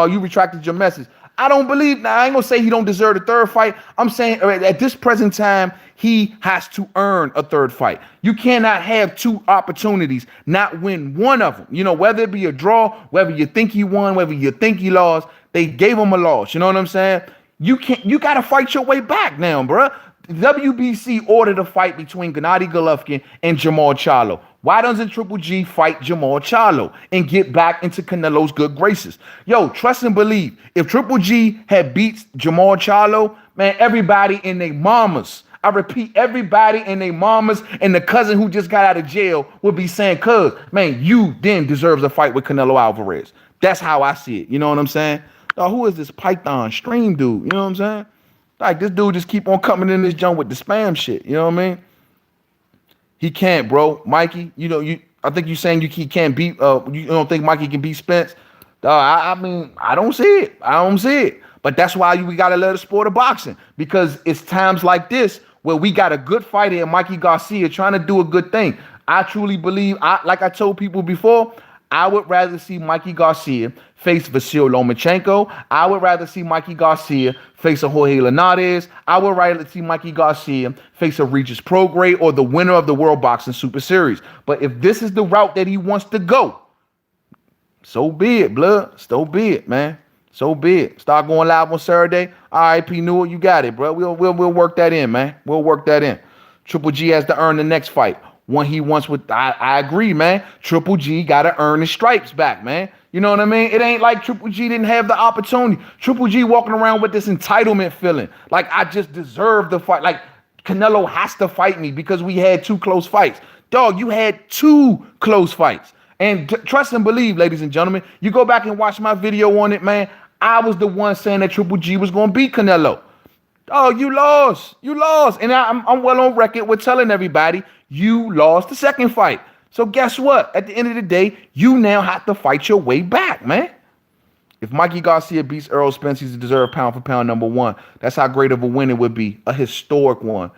you retracted your message. I don't believe. Now, I ain't going to say he don't deserve a third fight. I'm saying at this present time, he has to earn a third fight. You cannot have 2 opportunities, not win one of them. You know, whether it be a draw, whether you think he won, whether you think he lost, they gave him a loss. You know what I'm saying? You got to fight your way back now, bruh. WBC ordered a fight between Gennady Golovkin and Jermall Charlo. Why doesn't Triple G fight Jermall Charlo and get back into Canelo's good graces? Yo, trust and believe. If Triple G had beat Jermall Charlo, man, everybody in their mamas, I repeat, everybody in their mamas and the cousin who just got out of jail would be saying, cuz, man, you then deserves a fight with Canelo Alverez. That's how I see it. You know what I'm saying? Who is this Python stream dude? You know what I'm saying? Like, this dude just keep on coming in this junk with the spam shit. You know what I mean? He can't, bro. Mikey, you know, I think you're saying he can't beat, you don't think Mikey can beat Spence? I mean, I don't see it. I don't see it. But that's why we got to let the sport of boxing, because it's times like this where we got a good fighter in Mikey Garcia trying to do a good thing. I truly believe, like I told people before, I would rather see Mikey Garcia face Vasyl Lomachenko. I would rather see Mikey Garcia face a Jorge Linares. I would rather see Mikey Garcia face a Regis Prograis or the winner of the World Boxing Super Series. But if this is the route that he wants to go, so be it, blood. So be it, man. So be it. Start going live on Saturday. All right, P. Newell, you got it, bro. We'll work that in, man. We'll work that in. Triple G has to earn the next fight. One he wants with, I agree, man. Triple G got to earn his stripes back, man. You know what I mean? It ain't like Triple G didn't have the opportunity. Triple G walking around with this entitlement feeling. Like, I just deserve the fight. Like, Canelo has to fight me because we had 2 close fights. Dog, you had 2 close fights. And trust and believe, ladies and gentlemen, you go back and watch my video on it, man. I was the one saying that Triple G was going to beat Canelo. Oh, you lost. You lost. And I'm well on record with telling everybody you lost the second fight. So guess what? At the end of the day, you now have to fight your way back, man. If Mikey Garcia beats Errol Spence, he's a deserved pound-for-pound #1. That's how great of a win it would be. A historic one.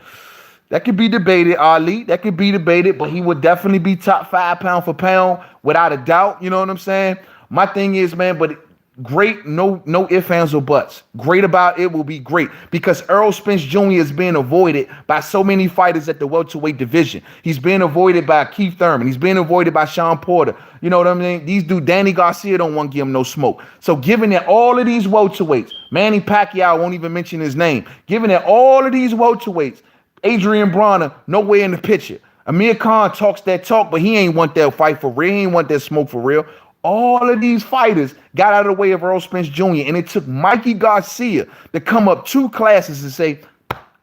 That could be debated, Ali. That could be debated, but he would definitely be top 5 pound-for-pound without a doubt. You know what I'm saying? My thing is, man, but Great, no ifs, ands, or buts. Great about it will be great because Errol Spence Jr. is being avoided by so many fighters at the welterweight division. He's being avoided by Keith Thurman. He's being avoided by Sean Porter. You know what I mean? These dudes, Danny Garcia don't want to give him no smoke. So given that all of these welterweights, Manny Pacquiao won't even mention his name. Given that all of these welterweights, Adrian Bronner, nowhere in the picture. Amir Khan talks that talk, but he ain't want that fight for real. He ain't want that smoke for real. All of these fighters got out of the way of Errol Spence Jr. And it took Mikey Garcia to come up 2 classes and say,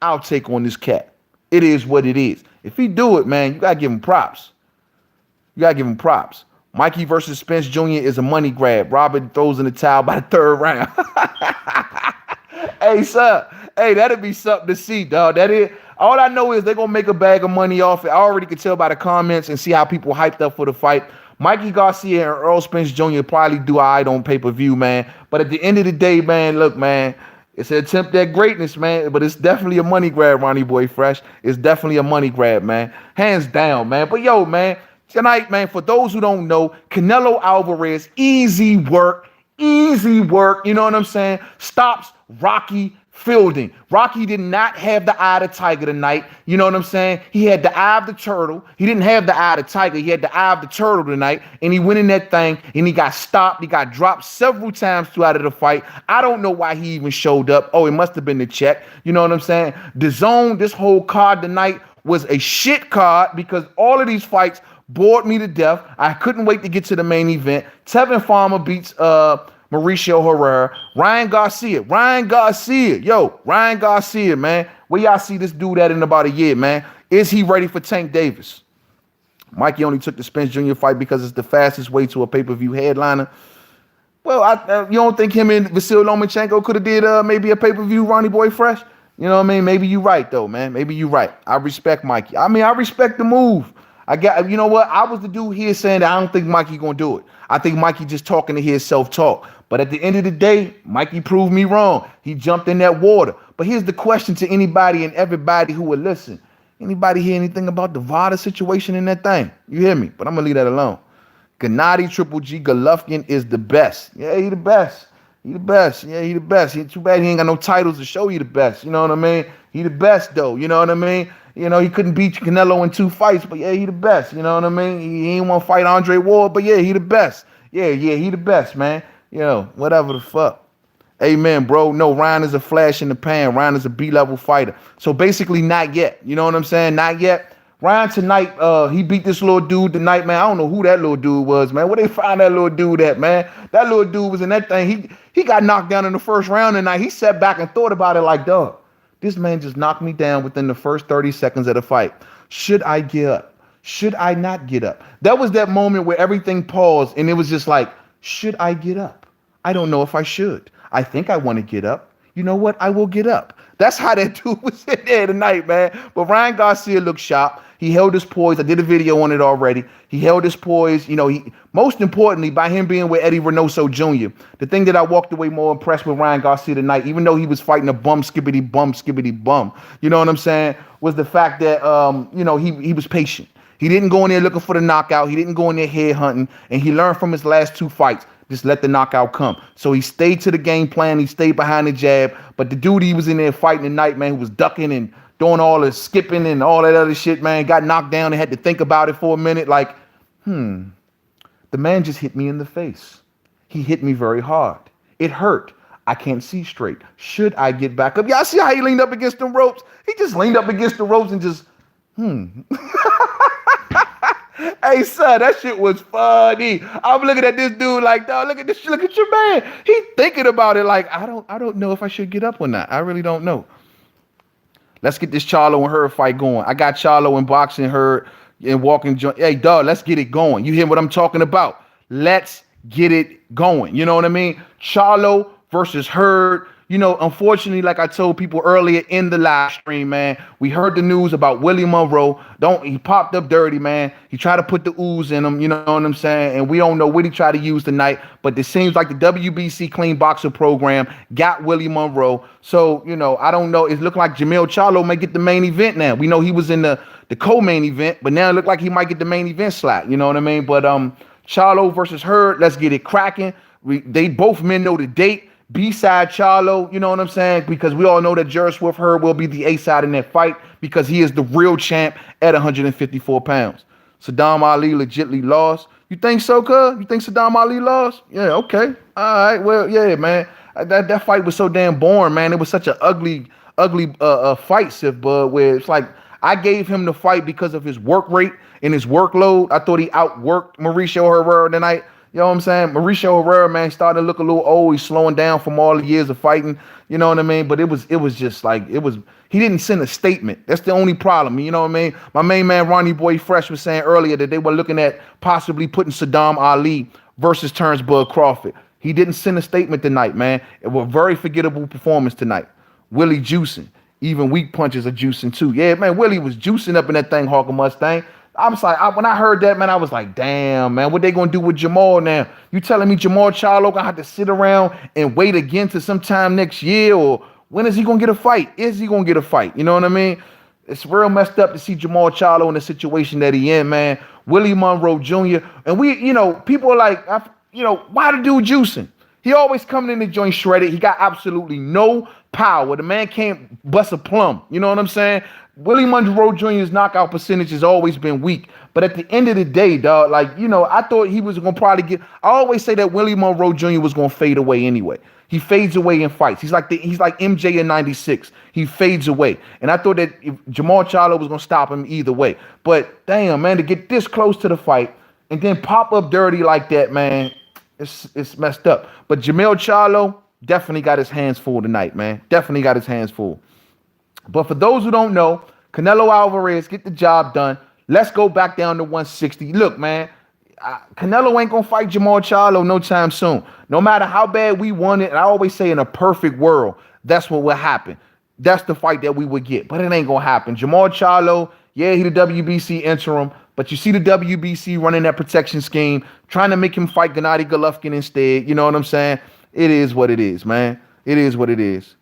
I'll take on this cat. It is what it is. If he do it, man, you got to give him props. You got to give him props. Mikey versus Spence Jr. is a money grab. Robert throws in the towel by the 3rd round. Hey, sir. Hey, that'd be something to see, dog. That is. All I know is they're going to make a bag of money off it. I already can tell by the comments and see how people hyped up for the fight. Mikey Garcia and Errol Spence Jr. probably do all right on pay-per-view, man. But at the end of the day, man, look, man, it's an attempt at greatness, man. But it's definitely a money grab, Ronnie Boy Fresh. It's definitely a money grab, man. Hands down, man. But, yo, man, tonight, man, for those who don't know, Canelo Alverez, easy work. You know what I'm saying? Stops Rocky Fielding. Rocky did not have the eye of the tiger tonight. You know what I'm saying? He had the eye of the turtle. He didn't have the eye of the tiger. He had the eye of the turtle tonight. And he went in that thing and he got stopped. He got dropped several times throughout the fight. I don't know why he even showed up. Oh, it must have been the check. You know what I'm saying? The zone, this whole card tonight was a shit card because all of these fights bored me to death. I couldn't wait to get to the main event. Tevin Farmer beats Mauricio Herrera. Ryan Garcia, man. Where y'all see this dude at in about a year, man? Is he ready for Tank Davis? Mikey only took the Spence Jr. fight because it's the fastest way to a pay-per-view headliner. Well, you don't think him and Vasyl Lomachenko could have did maybe a pay-per-view Ronnie Boy Fresh? You know what I mean? Maybe you right, though, man. Maybe you right. I respect Mikey. I mean, I respect the move. You know what? I was the dude here saying that I don't think Mikey gonna do it. I think Mikey just talking to his self-talk. But at the end of the day, Mikey proved me wrong. He jumped in that water. But here's the question to anybody and everybody who would listen. Anybody hear anything about the VADA situation in that thing? You hear me? But I'm gonna leave that alone. Gennady Triple G Golovkin is the best. Yeah, he the best. He the best. Yeah, he the best. Too bad he ain't got no titles to show you the best. You know what I mean? He the best, though. You know what I mean? You know, he couldn't beat Canelo in 2 fights, but yeah, he the best. You know what I mean? He ain't want to fight Andre Ward, but yeah, he the best. Yeah, he the best, man. You know, whatever the fuck. Amen, bro. No, Ryan is a flash in the pan. Ryan is a B-level fighter. So basically, not yet. You know what I'm saying? Not yet. Ryan tonight, he beat this little dude tonight, man. I don't know who that little dude was, man. Where they find that little dude at, man? That little dude was in that thing. He got knocked down in the first round tonight. He sat back and thought about it like, dog, this man just knocked me down within the first 30 seconds of the fight. Should I get up? Should I not get up? That was that moment where everything paused, and it was just like, should I get up? I don't know if I should. I think I want to get up. You know what? I will get up. That's how that dude was in there tonight, man. But Ryan Garcia looked sharp. He held his poise. I did a video on it already. He held his poise. You know, most importantly, by him being with Eddie Reynoso Jr., the thing that I walked away more impressed with Ryan Garcia tonight, even though he was fighting a skibbity bum, you know what I'm saying, was the fact that, you know, he was patient. He didn't go in there looking for the knockout. He didn't go in there head hunting. And he learned from his last 2 fights. Just let the knockout come. So he stayed to the game plan. He stayed behind the jab. But the dude he was in there fighting tonight, man, who was ducking and doing all the skipping and all that other shit, man, got knocked down and had to think about it for a minute. Like, the man just hit me in the face. He hit me very hard. It hurt. I can't see straight. Should I get back up? Y'all see how he leaned up against the ropes? He just leaned up against the ropes and just, Hey, son, that shit was funny. I'm looking at this dude like, dog, look at this, look at your man. He thinking about it like, I don't know if I should get up or not. I really don't know. Let's get this Charlo and Hurd fight going. I got Charlo in boxing, Hurd and walking. Hey, dog, let's get it going. You hear what I'm talking about? Let's get it going. You know what I mean? Charlo versus Hurd. You know, unfortunately, like I told people earlier in the live stream, man, we heard the news about Willie Monroe. He popped up dirty, man. He tried to put the ooze in him, you know what I'm saying? And we don't know what he tried to use tonight, but it seems like the WBC Clean Boxer program got Willie Monroe. So, you know, I don't know. It looked like Jamil Charlo may get the main event now. We know he was in the co-main event, but now it looked like he might get the main event slot. You know what I mean? But Charlo versus Hurd, let's get it cracking. They both men know the date. B-side Charlo, you know what I'm saying? Because we all know that Jerry Swift Hurd will be the A-side in that fight because he is the real champ at 154 pounds. Saddam Ali legitly lost. You think so, cuz? You think Saddam Ali lost? Yeah, okay. All right, well, yeah, man. That fight was so damn boring, man. It was such an ugly fight, Sif Bud, where it's like I gave him the fight because of his work rate and his workload. I thought he outworked Mauricio Herrera tonight. You know what I'm saying? Mauricio Herrera, man, started to look a little old. He's slowing down from all the years of fighting. You know what I mean? But it was just like, he didn't send a statement. That's the only problem. You know what I mean? My main man, Ronnie Boy Fresh, was saying earlier that they were looking at possibly putting Saddam Ali versus Terrence Bud Crawford. He didn't send a statement tonight, man. It was a very forgettable performance tonight. Willie juicing. Even weak punches are juicing too. Yeah, man, Willie was juicing up in that thing, Hawker Mustang. I was like, when I heard that, man, I was like, damn, man, what they gonna do with Jamal now? You telling me Jamal Charlo gonna have to sit around and wait again to sometime next year? Or when is he gonna get a fight? Is he gonna get a fight? You know what I mean? It's real messed up to see Jamal Charlo in the situation that he in, man. Willie Monroe Jr. And people are like, why the dude juicing? He always coming in the joint shredded. He got absolutely no power. The man can't bust a plum. You know what I'm saying? Willie Monroe Jr.'s knockout percentage has always been weak. But at the end of the day, dog, I thought he was going to probably get... I always say that Willie Monroe Jr. was going to fade away anyway. He fades away in fights. He's like MJ in 96. He fades away. And I thought that if Jamal Charlo was going to stop him either way. But damn, man, to get this close to the fight and then pop up dirty like that, man, it's messed up. But Jamel Charlo definitely got his hands full tonight, man. Definitely got his hands full. But for those who don't know, Canelo Alverez get the job done. Let's go back down to 160. Look, man, Canelo ain't going to fight Jamal Charlo no time soon. No matter how bad we want it, and I always say in a perfect world, that's what will happen. That's the fight that we would get. But it ain't going to happen. Jamal Charlo, yeah, he the WBC interim, but you see the WBC running that protection scheme, trying to make him fight Gennady Golovkin instead. You know what I'm saying? It is what it is, man. It is what it is.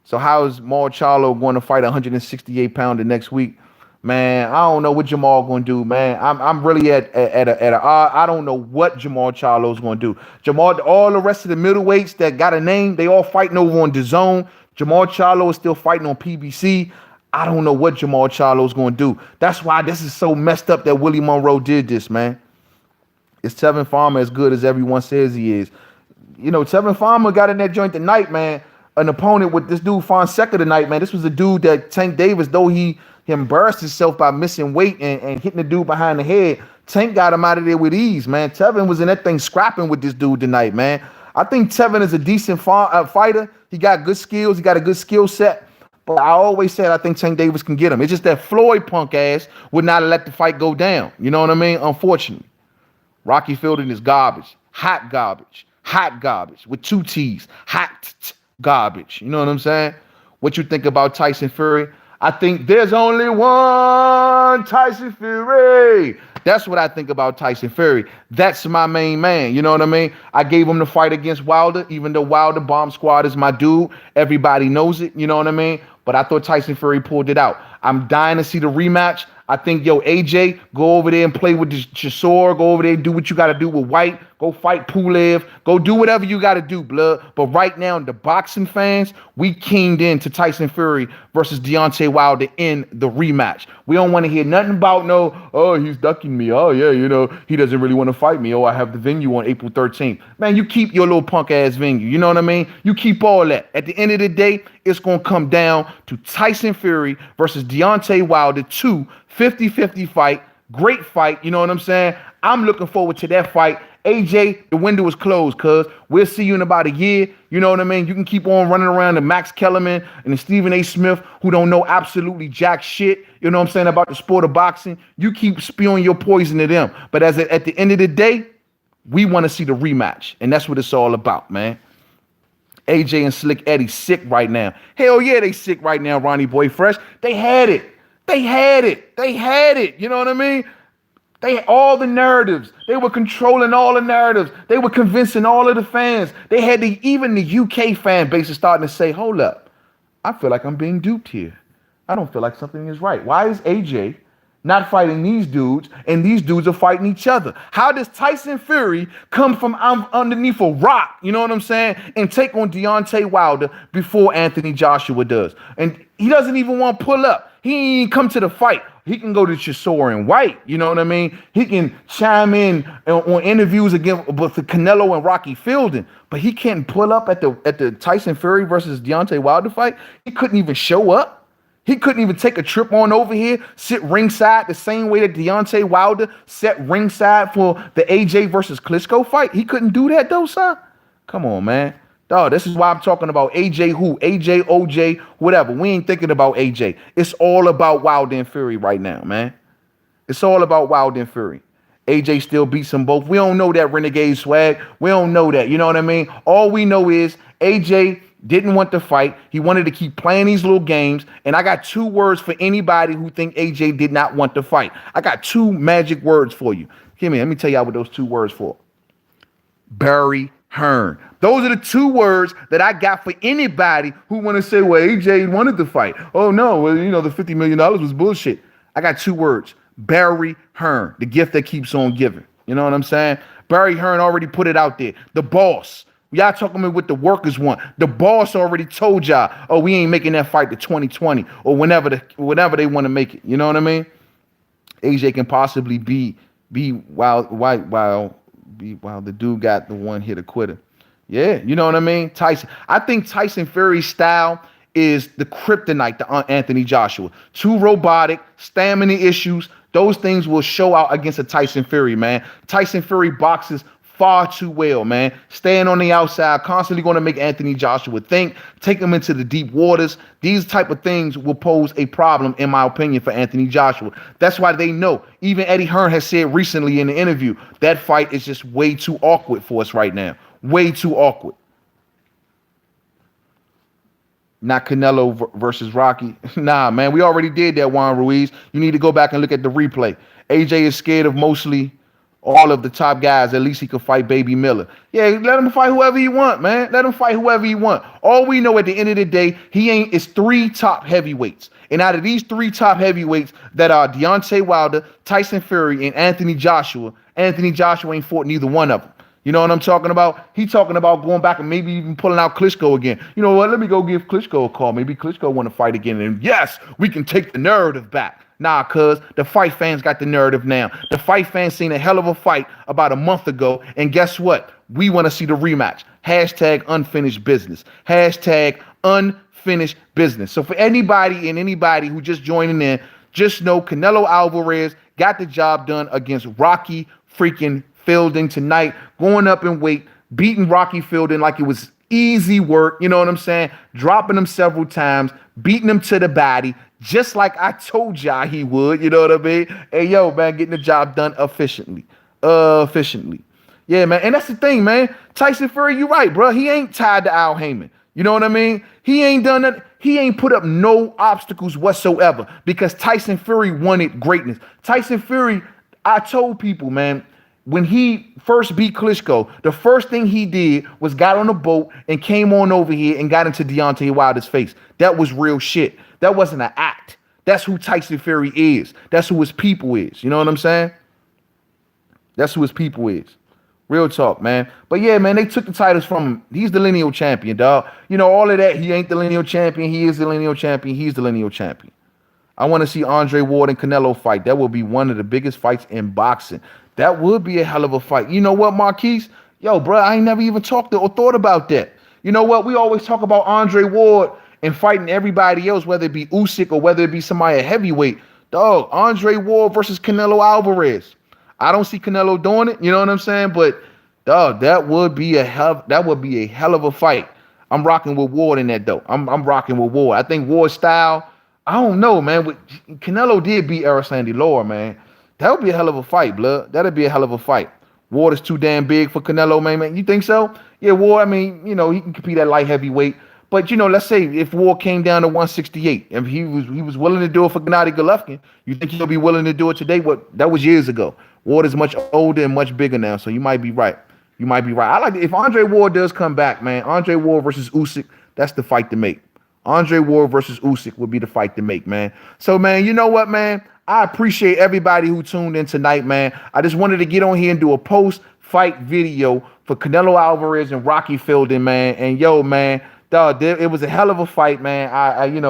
So how is Jamal Charlo going to fight a 168-pounder next week? Man, I don't know what Jamal going to do, man. I'm really at a I don't know what Jamal Charlo's going to do. All the rest of the middleweights that got a name, they all fighting over on DAZN. Jamal Charlo is still fighting on PBC. I don't know what Jamal Charlo's going to do. That's why this is so messed up that Willie Monroe did this, man. Is Tevin Farmer as good as everyone says he is? Tevin Farmer got in that joint tonight, man. An opponent with this dude Fonseca tonight, man. This was a dude that Tank Davis, though he embarrassed himself by missing weight and hitting the dude behind the head, Tank got him out of there with ease, man. Tevin was in that thing scrapping with this dude tonight, man. I think Tevin is a decent fighter. He got good skills. He got a good skill set. But I always said I think Tank Davis can get him. It's just that Floyd punk ass would not let the fight go down. You know what I mean? Unfortunately. Rocky Fielding is garbage. Hot garbage. Hot garbage with two T's. Hot garbage. You know what I'm saying? What you think about Tyson Fury? I think there's only one Tyson Fury. That's what I think about Tyson Fury. That's my main man. You know what I mean? I gave him the fight against Wilder, even though Wilder Bomb Squad is my dude. Everybody knows it. You know what I mean? But I thought Tyson Fury pulled it out. I'm dying to see the rematch. I think, AJ, go over there and play with the Chisora. Go over there and do what you got to do with White. Go fight Pulev. Go do whatever you got to do, blood. But right now, the boxing fans, we keyed in to Tyson Fury versus Deontay Wilder in the rematch. We don't want to hear nothing about he's ducking me. Oh, yeah, he doesn't really want to fight me. Oh, I have the venue on April 13th. Man, you keep your little punk-ass venue. You know what I mean? You keep all that. At the end of the day, it's going to come down to Tyson Fury versus Deontay Wilder 2 50-50 fight. Great fight. You know what I'm saying? I'm looking forward to that fight. AJ, the window is closed, cuz we'll see you in about a year. You know what I mean? You can keep on running around to Max Kellerman and the Stephen A. Smith, who don't know absolutely jack shit, you know what I'm saying, about the sport of boxing. You keep spewing your poison to them. But at the end of the day, we want to see the rematch. And that's what it's all about, man. AJ and Slick Eddie sick right now. Hell yeah, they sick right now, Ronnie Boy Fresh. They had it. They had it. You know what I mean? They had all the narratives. They were controlling all the narratives. They were convincing all of the fans. They had even the UK fan base is starting to say, hold up. I feel like I'm being duped here. I don't feel like something is right. Why is AJ not fighting these dudes, and these dudes are fighting each other. How does Tyson Fury come from underneath a rock, you know what I'm saying, and take on Deontay Wilder before Anthony Joshua does? And he doesn't even want to pull up. He ain't come to the fight. He can go to Chisora and White, you know what I mean? He can chime in on interviews again with Canelo and Rocky Fielding, but he can't pull up at the Tyson Fury versus Deontay Wilder fight. He couldn't even show up. He couldn't even take a trip on over here, sit ringside the same way that Deontay Wilder sat ringside for the AJ versus Klitschko fight. He couldn't do that though, son. Come on, man. Dog, this is why I'm talking about AJ who? AJ, OJ, whatever. We ain't thinking about AJ. It's all about Wilder and Fury right now, man. It's all about Wilder and Fury. AJ still beats them both. We don't know that renegade swag. We don't know that. You know what I mean? All we know is AJ didn't want to fight. He wanted to keep playing these little games. And I got 2 words for anybody who think AJ did not want to fight. I got 2 magic words for you. Let me tell y'all what those 2 words for. Barry Hearn. Those are the 2 words that I got for anybody who want to say, well, AJ wanted to fight. Oh, no, well, you know, the $50 million was bullshit. I got 2 words. Barry Hearn, the gift that keeps on giving. You know what I'm saying? Barry Hearn already put it out there. The boss. Y'all talking about what the workers want. The boss already told y'all, oh, we ain't making that fight to 2020 or whenever they want to make it. You know what I mean? AJ can possibly be while the dude got the one hit quitter. Yeah, you know what I mean? Tyson. I think Tyson Fury's style is the kryptonite to Anthony Joshua. Too robotic, stamina issues. Those things will show out against a Tyson Fury, man. Tyson Fury boxes far too well, man. Staying on the outside, constantly going to make Anthony Joshua think, take him into the deep waters. These type of things will pose a problem, in my opinion, for Anthony Joshua. That's why they know. Even Eddie Hearn has said recently in the interview, that fight is just way too awkward for us right now. Way too awkward. Not Canelo versus Rocky. Nah, man, we already did that, Juan Ruiz. You need to go back and look at the replay. AJ is scared of mostly all of the top guys. At least he could fight Baby Miller. Yeah, let him fight whoever he want, man. Let him fight whoever he want. All we know at the end of the day, it's 3 top heavyweights. And out of these 3 top heavyweights that are Deontay Wilder, Tyson Fury, and Anthony Joshua ain't fought neither one of them. You know what I'm talking about? He talking about going back and maybe even pulling out Klitschko again. You know what? Let me go give Klitschko a call. Maybe Klitschko want to fight again. And yes, we can take the narrative back. Nah, cuz the fight fans got the narrative now. The fight fans seen a hell of a fight about a month ago. And guess what? We want to see the rematch. Hashtag unfinished business. Hashtag unfinished business. So for anybody who just joining in, just know Canelo Alverez got the job done against Rocky freaking Fielding tonight, going up in weight, beating Rocky Fielding like it was easy work, you know what I'm saying? Dropping him several times, beating him to the body, just like I told y'all he would, you know what I mean? Hey, yo, man, getting the job done efficiently. Yeah, man, and that's the thing, man. Tyson Fury, you right, bro. He ain't tied to Al Heyman. You know what I mean? He ain't done that. He ain't put up no obstacles whatsoever because Tyson Fury wanted greatness. Tyson Fury, I told people, man, when he first beat Klitschko, the first thing he did was got on a boat and came on over here and got into Deontay Wilder's face. That was real shit. That wasn't an act. That's who Tyson Fury is. That's who his people is. You know what I'm saying? That's who his people is. Real talk, man. But yeah, man, they took the titles from him. He's the lineal champion, dog. You know, all of that. He ain't the lineal champion. He is the lineal champion. He's the lineal champion. I want to see Andre Ward and Canelo fight. That will be one of the biggest fights in boxing. That would be a hell of a fight. You know what, Marquise? Yo, bro, I ain't never even talked or thought about that. You know what? We always talk about Andre Ward and fighting everybody else, whether it be Usyk or whether it be somebody a heavyweight. Dog, Andre Ward versus Canelo Alvarez. I don't see Canelo doing it. You know what I'm saying? But dog, that would be a hell of a fight. I'm rocking with Ward in that though. I'm rocking with Ward. I think Ward's style. I don't know, man. Canelo did beat Arislandi Lara, man. That would be a hell of a fight, blood. That'd be a hell of a fight. Ward is too damn big for Canelo, man. You think so? Yeah, Ward, I mean, you know, he can compete at light heavyweight. But, you know, let's say if Ward came down to 168 and he was willing to do it for Gennady Golovkin, you think he'll be willing to do it today? That was years ago. Ward is much older and much bigger now, so you might be right. You might be right. I like it. If Andre Ward does come back, man, Andre Ward versus Usyk, that's the fight to make. Andre Ward versus Usyk would be the fight to make, man. So, man, you know what, man? I appreciate everybody who tuned in tonight, man. I just wanted to get on here and do a post-fight video for Canelo Alvarez and Rocky Fielding, man. And yo, man, dog, it was a hell of a fight, man. I ain't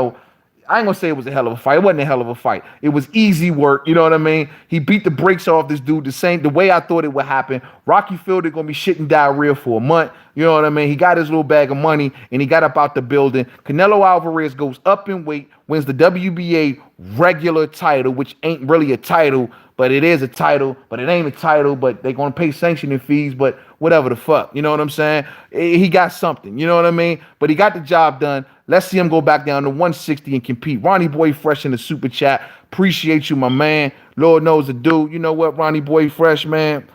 gonna say it was a hell of a fight. It wasn't a hell of a fight. It was easy work. You know what I mean? He beat the brakes off this dude the way I thought it would happen. Rocky Fielding gonna be shitting diarrhea for a month. You know what I mean? He got his little bag of money and he got up out the building. Canelo Alvarez goes up in weight, wins the WBA regular title, which ain't really a title, but it is a title, but it ain't a title, but they're going to pay sanctioning fees, but whatever the fuck. You know what I'm saying? He got something. You know what I mean? But he got the job done. Let's see him go back down to 160 and compete. Ronnie Boy Fresh in the super chat. Appreciate you, my man. Lord knows the dude. You know what, Ronnie Boy Fresh, man?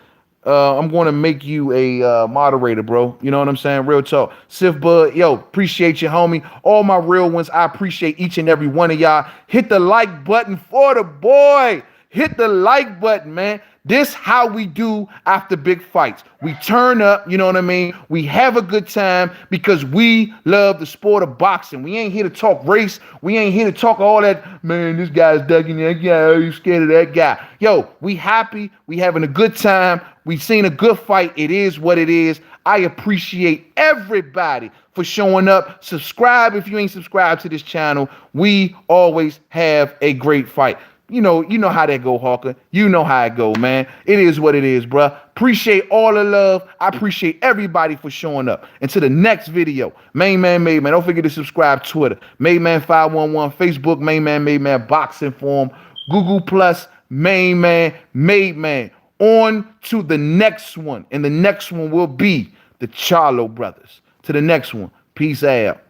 I'm going to make you a moderator, bro. You know what I'm saying? Real talk. Sif Bud, yo, appreciate you, homie. All my real ones, I appreciate each and every one of y'all. Hit the like button for the boy. Hit the like button, man. This how we do after big fights. We turn up, you know what I mean? We have a good time because we love the sport of boxing. We ain't here to talk race. We ain't here to talk all that, man, this guy's ducking that guy. Are you scared of that guy? Yo, we happy. We having a good time. We seen a good fight. It is what it is. I appreciate everybody for showing up. Subscribe if you ain't subscribed to this channel. We always have a great fight. You know how that go, Hawker. You know how it go, man. It is what it is, bruh. Appreciate all the love. I appreciate everybody for showing up. Until the next video, Main Man Made Man. Don't forget to subscribe to Twitter. Made Man 511. Facebook, Main Man Made Man. Boxing Forum. Google Plus, Main Man Made Man. On to the next one. And the next one will be the Charlo Brothers. To the next one. Peace out.